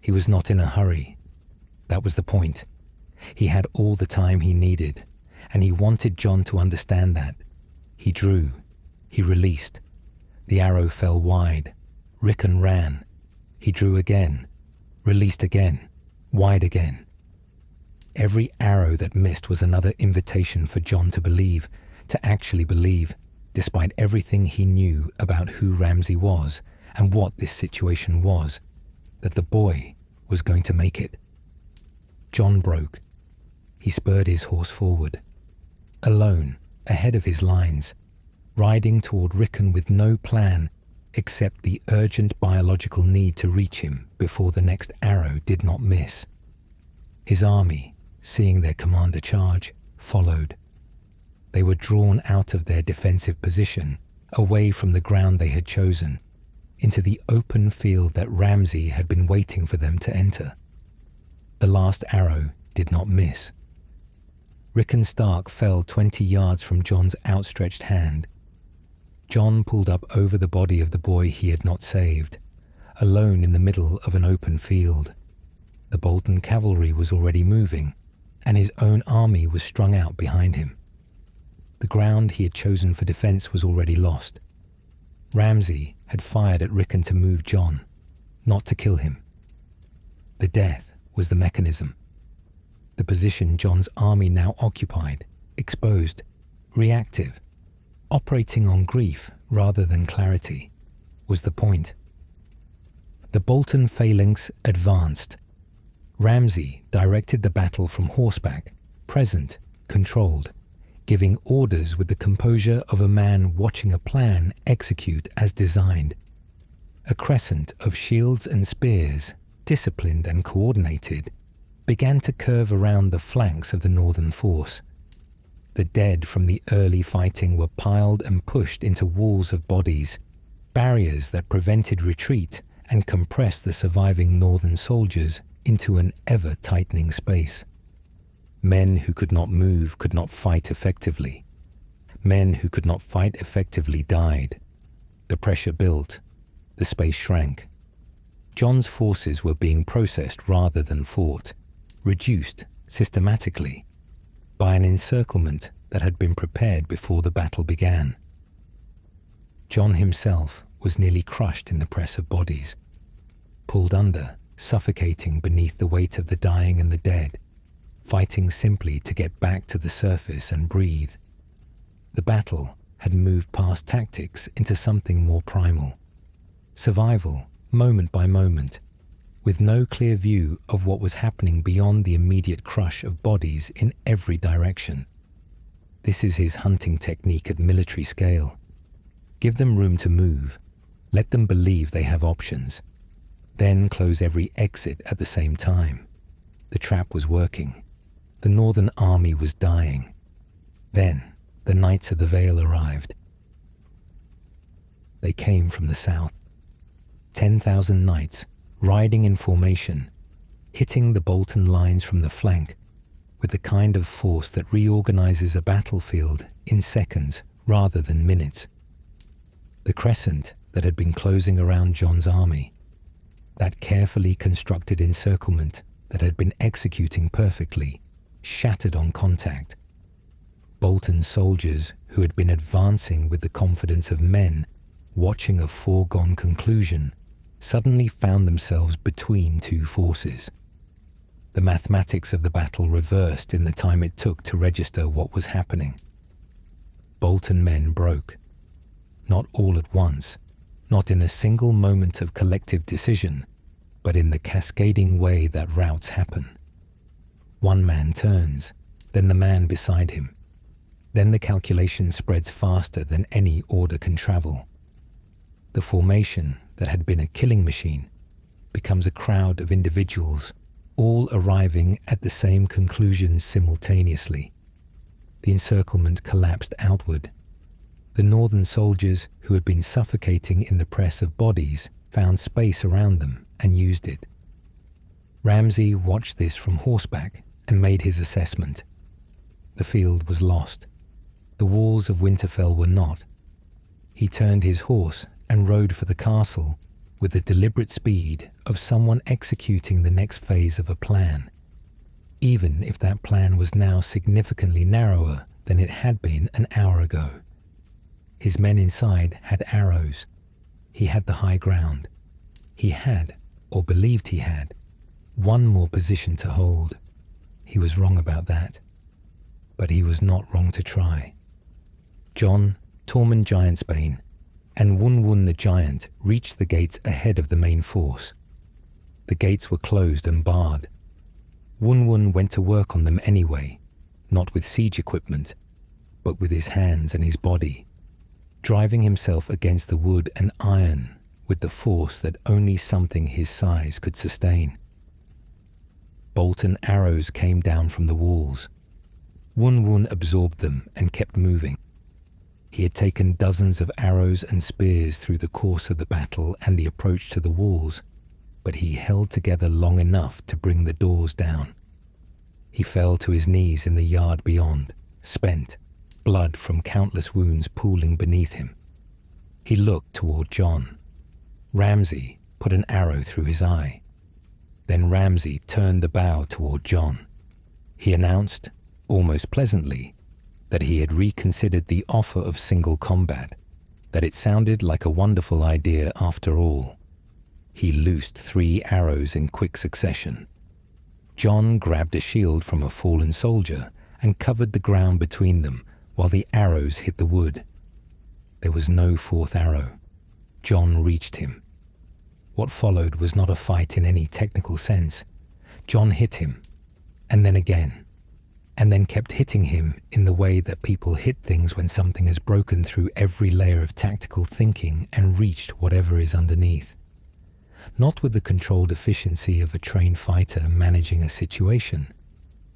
He was not in a hurry. That was the point. He had all the time he needed, and he wanted Jon to understand that. He drew. He released. The arrow fell wide. Rickon ran. He drew again, released again, wide again. Every arrow that missed was another invitation for Jon to believe, to actually believe, despite everything he knew about who Ramsay was and what this situation was, that the boy was going to make it. Jon broke. He spurred his horse forward, alone, ahead of his lines, riding toward Rickon with no plan except the urgent biological need to reach him before the next arrow did not miss. His army, seeing their commander charge, followed. They were drawn out of their defensive position, away from the ground they had chosen, into the open field that Ramsay had been waiting for them to enter. The last arrow did not miss. Rickon Stark fell 20 yards from Jon's outstretched hand. Jon pulled up over the body of the boy he had not saved, alone in the middle of an open field. The Bolton cavalry was already moving, and his own army was strung out behind him. The ground he had chosen for defense was already lost. Ramsay had fired at Rickon to move Jon, not to kill him. The death was the mechanism. The position Jon's army now occupied, exposed, reactive, operating on grief rather than clarity, was the point. The Bolton phalanx advanced. Ramsay directed the battle from horseback, present, controlled, giving orders with the composure of a man watching a plan execute as designed. A crescent of shields and spears, disciplined and coordinated, began to curve around the flanks of the northern force. The dead from the early fighting were piled and pushed into walls of bodies, barriers that prevented retreat and compressed the surviving northern soldiers into an ever-tightening space. Men who could not move could not fight effectively. Men who could not fight effectively died. The pressure built. The space shrank. Jon's forces were being processed rather than fought, reduced systematically by an encirclement that had been prepared before the battle began. Jon himself was nearly crushed in the press of bodies, pulled under, suffocating beneath the weight of the dying and the dead, fighting simply to get back to the surface and breathe. The battle had moved past tactics into something more primal. Survival, moment by moment, with no clear view of what was happening beyond the immediate crush of bodies in every direction. This is his hunting technique at military scale. Give them room to move. Let them believe they have options. Then close every exit at the same time. The trap was working. The northern army was dying. Then the Knights of the Vale arrived. They came from the south. 10,000 knights, riding in formation, hitting the Bolton lines from the flank with the kind of force that reorganizes a battlefield in seconds rather than minutes. The crescent that had been closing around Jon's army, that carefully constructed encirclement that had been executing perfectly, shattered on contact. Bolton's soldiers, who had been advancing with the confidence of men watching a foregone conclusion, suddenly found themselves between two forces. The mathematics of the battle reversed in the time it took to register what was happening. Bolton men broke. Not all at once, not in a single moment of collective decision, but in the cascading way that routs happen. One man turns, then the man beside him. Then the calculation spreads faster than any order can travel. The formation that had been a killing machine becomes a crowd of individuals, all arriving at the same conclusion simultaneously. The encirclement collapsed outward. The northern soldiers who had been suffocating in the press of bodies found space around them and used it. Ramsay watched this from horseback and made his assessment. The field was lost. The walls of Winterfell were not. He turned his horse and rode for the castle with the deliberate speed of someone executing the next phase of a plan, even if that plan was now significantly narrower than it had been an hour ago. His men inside had arrows. He had the high ground. He had, or believed he had, one more position to hold. He was wrong about that. But he was not wrong to try. Jon, Tormund Giantsbane, and Wun the Giant reached the gates ahead of the main force. The gates were closed and barred. Wun went to work on them anyway, not with siege equipment, but with his hands and his body, driving himself against the wood and iron with the force that only something his size could sustain. Bolton arrows came down from the walls. Wun absorbed them and kept moving. He had taken dozens of arrows and spears through the course of the battle and the approach to the walls, but he held together long enough to bring the doors down. He fell to his knees in the yard beyond, spent, blood from countless wounds pooling beneath him. He looked toward Jon. Ramsay put an arrow through his eye. Then Ramsay turned the bow toward Jon. He announced, almost pleasantly, that he had reconsidered the offer of single combat, that it sounded like a wonderful idea after all. He loosed 3 arrows in quick succession. Jon grabbed a shield from a fallen soldier and covered the ground between them while the arrows hit the wood. There was no 4th arrow. Jon reached him. What followed was not a fight in any technical sense. Jon hit him, and then again, and then kept hitting him in the way that people hit things when something has broken through every layer of tactical thinking and reached whatever is underneath. Not with the controlled efficiency of a trained fighter managing a situation,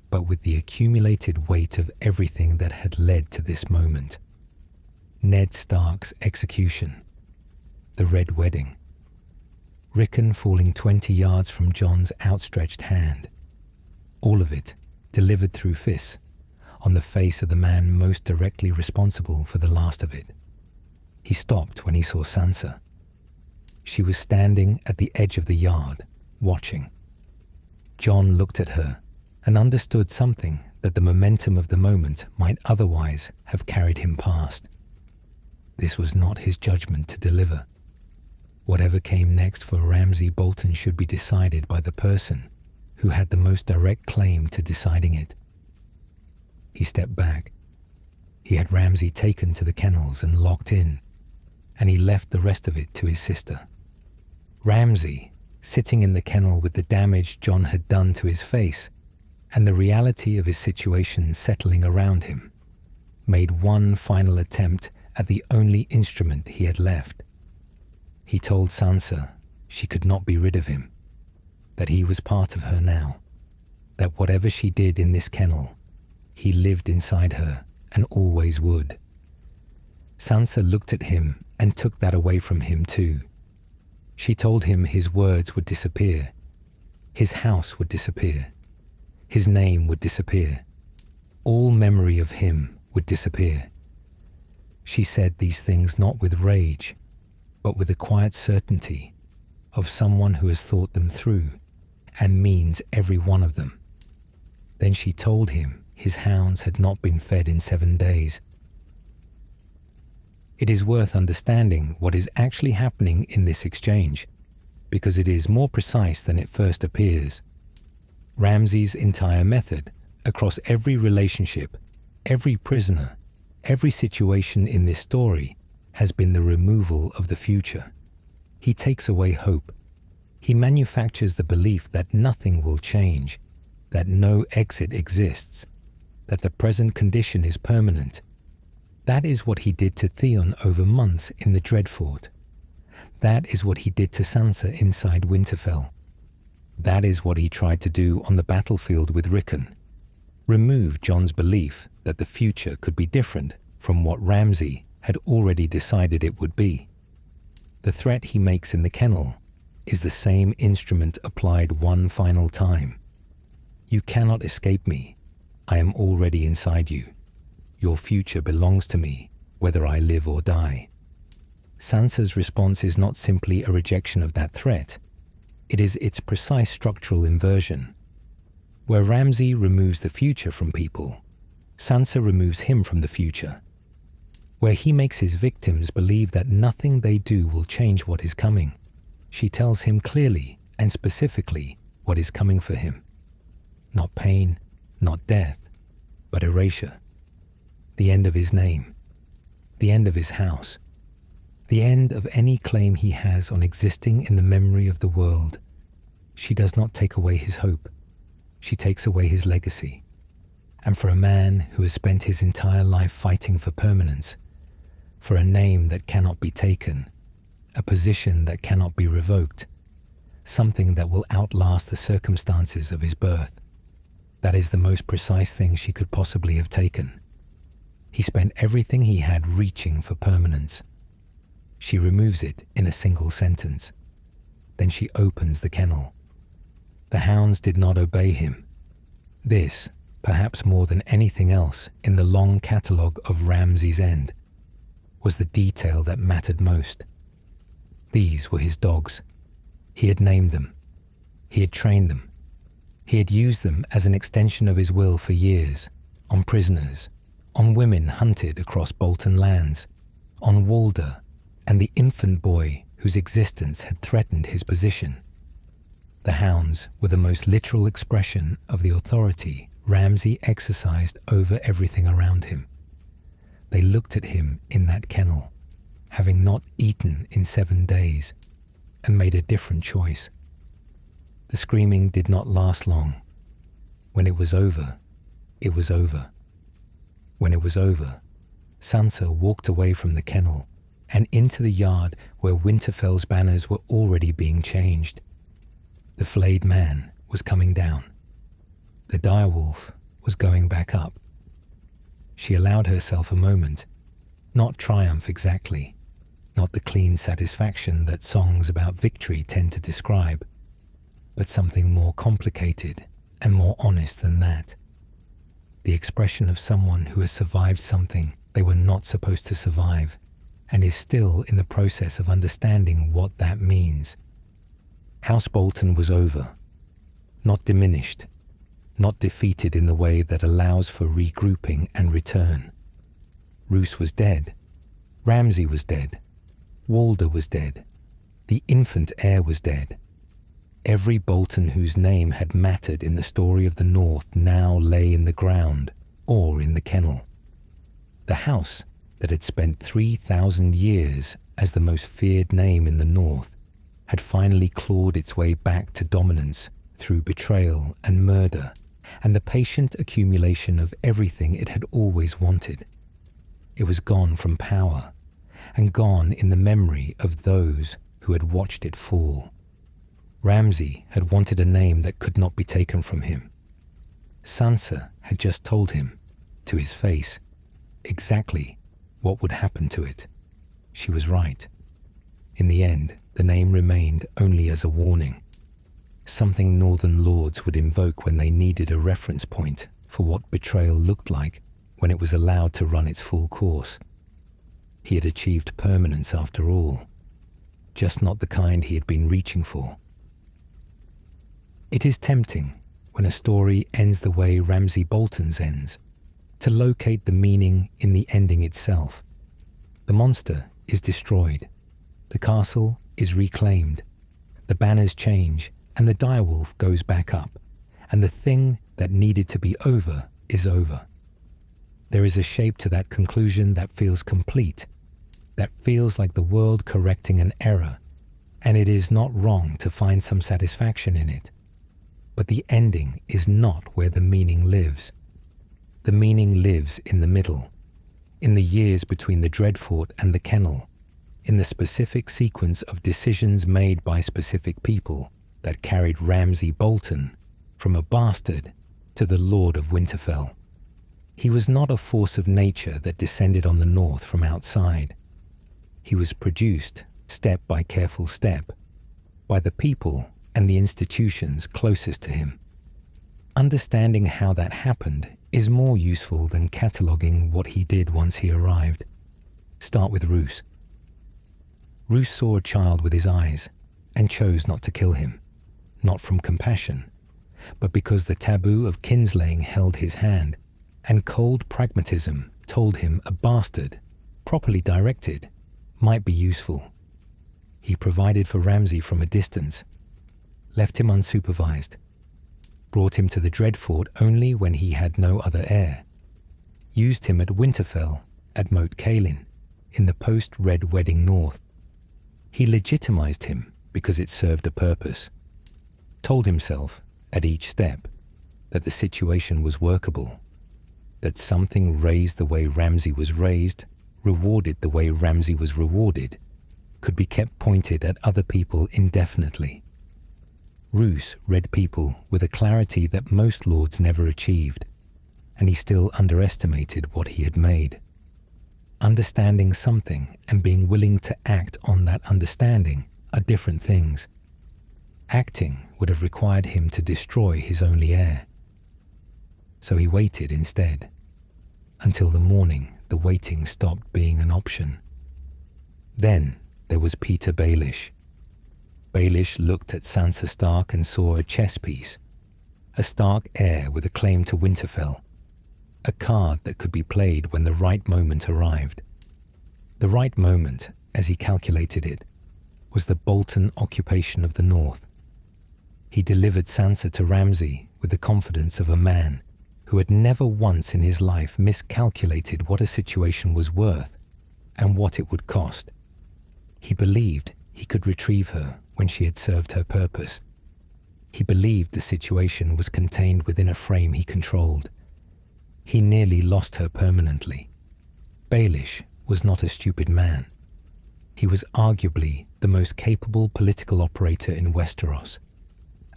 but with the accumulated weight of everything that had led to this moment. Ned Stark's execution, the Red Wedding, Rickon falling 20 yards from Jon's outstretched hand, all of it delivered through fists, on the face of the man most directly responsible for the last of it. He stopped when he saw Sansa. She was standing at the edge of the yard, watching. Jon looked at her and understood something that the momentum of the moment might otherwise have carried him past. This was not his judgment to deliver. Whatever came next for Ramsay Bolton should be decided by the person who had the most direct claim to deciding it. He stepped back. He had Ramsay taken to the kennels and locked in, and he left the rest of it to his sister. Ramsay, sitting in the kennel with the damage Jon had done to his face and the reality of his situation settling around him, made one final attempt at the only instrument he had left. He told Sansa she could not be rid of him, that he was part of her now, that whatever she did in this kennel, he lived inside her and always would. Sansa looked at him and took that away from him too. She told him his words would disappear, his house would disappear, his name would disappear, all memory of him would disappear. She said these things not with rage, but with the quiet certainty of someone who has thought them through and means every one of them. Then she told him his hounds had not been fed in 7 days. It is worth understanding what is actually happening in this exchange, because it is more precise than it first appears. Ramsay's entire method, across every relationship, every prisoner, every situation in this story, has been the removal of the future. He takes away hope. He manufactures the belief that nothing will change, that no exit exists, that the present condition is permanent. That is what he did to Theon over months in the Dreadfort. That is what he did to Sansa inside Winterfell. That is what he tried to do on the battlefield with Rickon. Remove Jon's belief that the future could be different from what Ramsay had already decided it would be. The threat he makes in the kennel is the same instrument applied one final time. You cannot escape me. I am already inside you. Your future belongs to me, whether I live or die. Sansa's response is not simply a rejection of that threat. It is its precise structural inversion. Where Ramsay removes the future from people, Sansa removes him from the future. Where he makes his victims believe that nothing they do will change what is coming, she tells him clearly and specifically what is coming for him. Not pain, not death, but erasure. The end of his name, the end of his house, the end of any claim he has on existing in the memory of the world. She does not take away his hope. She takes away his legacy. And for a man who has spent his entire life fighting for permanence, for a name that cannot be taken, a position that cannot be revoked, something that will outlast the circumstances of his birth, that is the most precise thing she could possibly have taken. He spent everything he had reaching for permanence. She removes it in a single sentence. Then she opens the kennel. The hounds did not obey him. This, perhaps more than anything else in the long catalogue of Ramsay's end, was the detail that mattered most. These were his dogs. He had named them. He had trained them. He had used them as an extension of his will for years, on prisoners, on women hunted across Bolton lands, on Walder and the infant boy whose existence had threatened his position. The hounds were the most literal expression of the authority Ramsay exercised over everything around him. They looked at him in that kennel, having not eaten in 7 days, and made a different choice. The screaming did not last long. When it was over, it was over. When it was over, Sansa walked away from the kennel and into the yard where Winterfell's banners were already being changed. The flayed man was coming down. The direwolf was going back up. She allowed herself a moment, not triumph exactly, not the clean satisfaction that songs about victory tend to describe, but something more complicated and more honest than that. The expression of someone who has survived something they were not supposed to survive and is still in the process of understanding what that means. House Bolton was over, not diminished, not defeated in the way that allows for regrouping and return. Roose was dead. Ramsay was dead. Walder was dead. The infant heir was dead. Every Bolton whose name had mattered in the story of the North now lay in the ground or in the kennel. The house that had spent 3,000 years as the most feared name in the North had finally clawed its way back to dominance through betrayal and murder and the patient accumulation of everything it had always wanted. It was gone from power and gone in the memory of those who had watched it fall. Ramsay had wanted a name that could not be taken from him. Sansa had just told him, to his face, exactly what would happen to it. She was right. In the end, the name remained only as a warning, something Northern lords would invoke when they needed a reference point for what betrayal looked like when it was allowed to run its full course. He had achieved permanence after all, just not the kind he had been reaching for. It is tempting, when a story ends the way Ramsay Bolton's ends, to locate the meaning in the ending itself. The monster is destroyed, the castle is reclaimed, the banners change, and the direwolf goes back up, and the thing that needed to be over is over. There is a shape to that conclusion that feels complete, that feels like the world correcting an error, and it is not wrong to find some satisfaction in it. But the ending is not where the meaning lives. The meaning lives in the middle, in the years between the Dreadfort and the kennel, in the specific sequence of decisions made by specific people that carried Ramsay Bolton from a bastard to the Lord of Winterfell. He was not a force of nature that descended on the north from outside. He was produced, step by careful step, by the people and the institutions closest to him. Understanding how that happened is more useful than cataloguing what he did once he arrived. Start with Roose. Roose saw a child with his eyes and chose not to kill him, not from compassion, but because the taboo of kinslaying held his hand, and cold pragmatism told him a bastard, properly directed, might be useful. He provided for Ramsay from a distance, left him unsupervised, brought him to the Dreadfort only when he had no other heir, used him at Winterfell, at Moat Cailin, in the post-Red Wedding North. He legitimized him because it served a purpose, told himself, at each step, that the situation was workable, that something raised the way Ramsay was raised, rewarded the way Ramsay was rewarded, could be kept pointed at other people indefinitely. Roose read people with a clarity that most lords never achieved, and he still underestimated what he had made. Understanding something and being willing to act on that understanding are different things. Acting would have required him to destroy his only heir. So he waited instead, until the morning the waiting stopped being an option. Then there was Peter Baelish. Baelish looked at Sansa Stark and saw a chess piece, a Stark heir with a claim to Winterfell, a card that could be played when the right moment arrived. The right moment, as he calculated it, was the Bolton occupation of the North. He delivered Sansa to Ramsay with the confidence of a man who had never once in his life miscalculated what a situation was worth and what it would cost. He believed he could retrieve her when she had served her purpose. He believed the situation was contained within a frame he controlled. He nearly lost her permanently. Baelish was not a stupid man. He was arguably the most capable political operator in Westeros,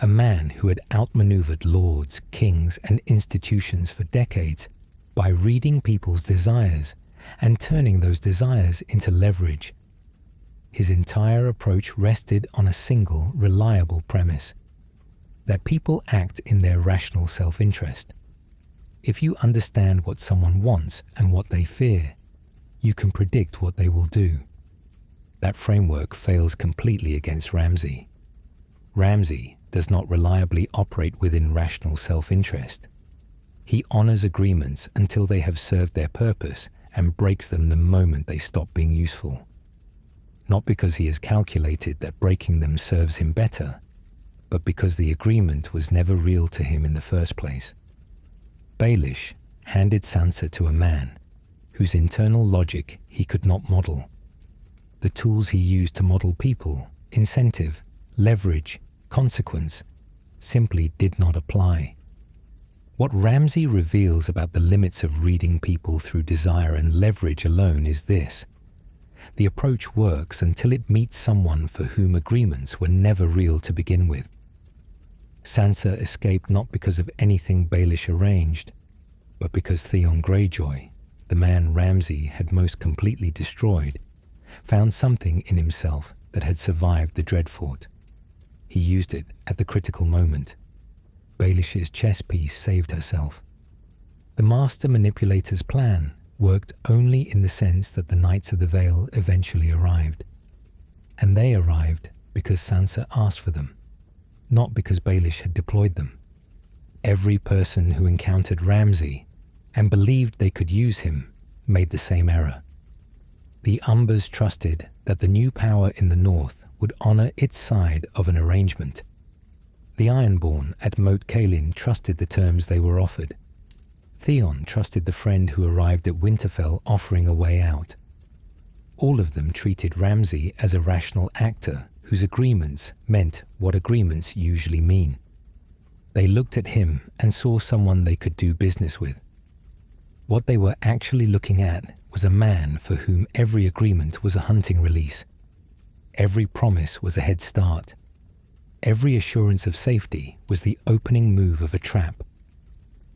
a man who had outmaneuvered lords, kings, and institutions for decades by reading people's desires and turning those desires into leverage. His entire approach rested on a single, reliable premise: that people act in their rational self-interest. If you understand what someone wants and what they fear, you can predict what they will do. That framework fails completely against Ramsay. Ramsay does not reliably operate within rational self-interest. He honors agreements until they have served their purpose and breaks them the moment they stop being useful. Not because he has calculated that breaking them serves him better, but because the agreement was never real to him in the first place. Baelish handed Sansa to a man whose internal logic he could not model. The tools he used to model people, incentive, leverage, consequence, simply did not apply. What Ramsay reveals about the limits of reading people through desire and leverage alone is this: the approach works until it meets someone for whom agreements were never real to begin with. Sansa escaped not because of anything Baelish arranged, but because Theon Greyjoy, the man Ramsay had most completely destroyed, found something in himself that had survived the Dreadfort. He used it at the critical moment. Baelish's chess piece saved herself. The master manipulator's plan worked only in the sense that the Knights of the Vale eventually arrived. And they arrived because Sansa asked for them, not because Baelish had deployed them. Every person who encountered Ramsay and believed they could use him made the same error. The Umbers trusted that the new power in the north would honor its side of an arrangement. The Ironborn at Moat Cailin trusted the terms they were offered. Theon trusted the friend who arrived at Winterfell offering a way out. All of them treated Ramsay as a rational actor whose agreements meant what agreements usually mean. They looked at him and saw someone they could do business with. What they were actually looking at was a man for whom every agreement was a hunting release. Every promise was a head start. Every assurance of safety was the opening move of a trap.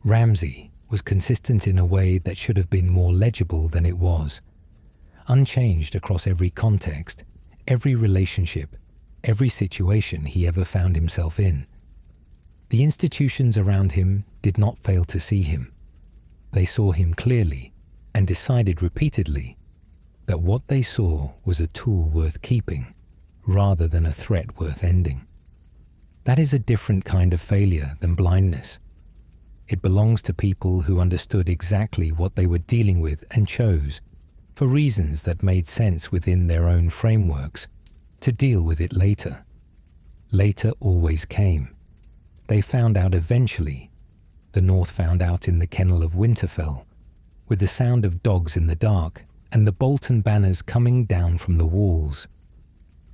Ramsay was consistent in a way that should have been more legible than it was. Unchanged across every context, every relationship, every situation he ever found himself in. The institutions around him did not fail to see him. They saw him clearly and decided repeatedly that what they saw was a tool worth keeping rather than a threat worth ending. That is a different kind of failure than blindness. It belongs to people who understood exactly what they were dealing with and chose, for reasons that made sense within their own frameworks, to deal with it later. Later always came. They found out eventually. The North found out in the kennel of Winterfell, with the sound of dogs in the dark and the Bolton banners coming down from the walls.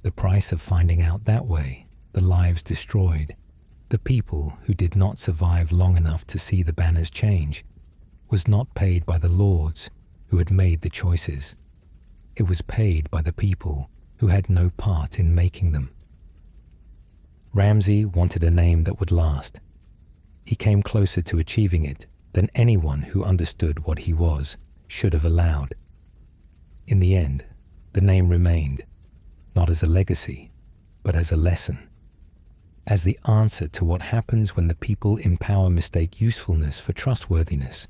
The price of finding out that way, the lives destroyed, the people who did not survive long enough to see the banners change, was not paid by the lords who had made the choices. It was paid by the people who had no part in making them. Ramsay wanted a name that would last. He came closer to achieving it than anyone who understood what he was should have allowed. In the end, the name remained, not as a legacy, but as a lesson. As the answer to what happens when the people in power mistake usefulness for trustworthiness,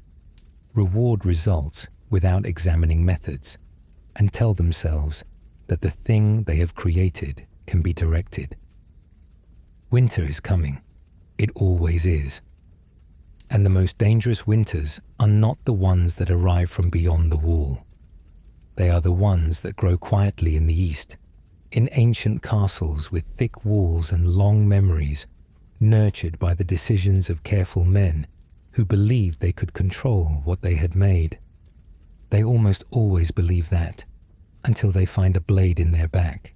reward results without examining methods, and tell themselves that the thing they have created can be directed. Winter is coming. It always is. And the most dangerous winters are not the ones that arrive from beyond the wall. They are the ones that grow quietly in the east, in ancient castles with thick walls and long memories, nurtured by the decisions of careful men who believed they could control what they had made. They almost always believe that, until they find a blade in their back.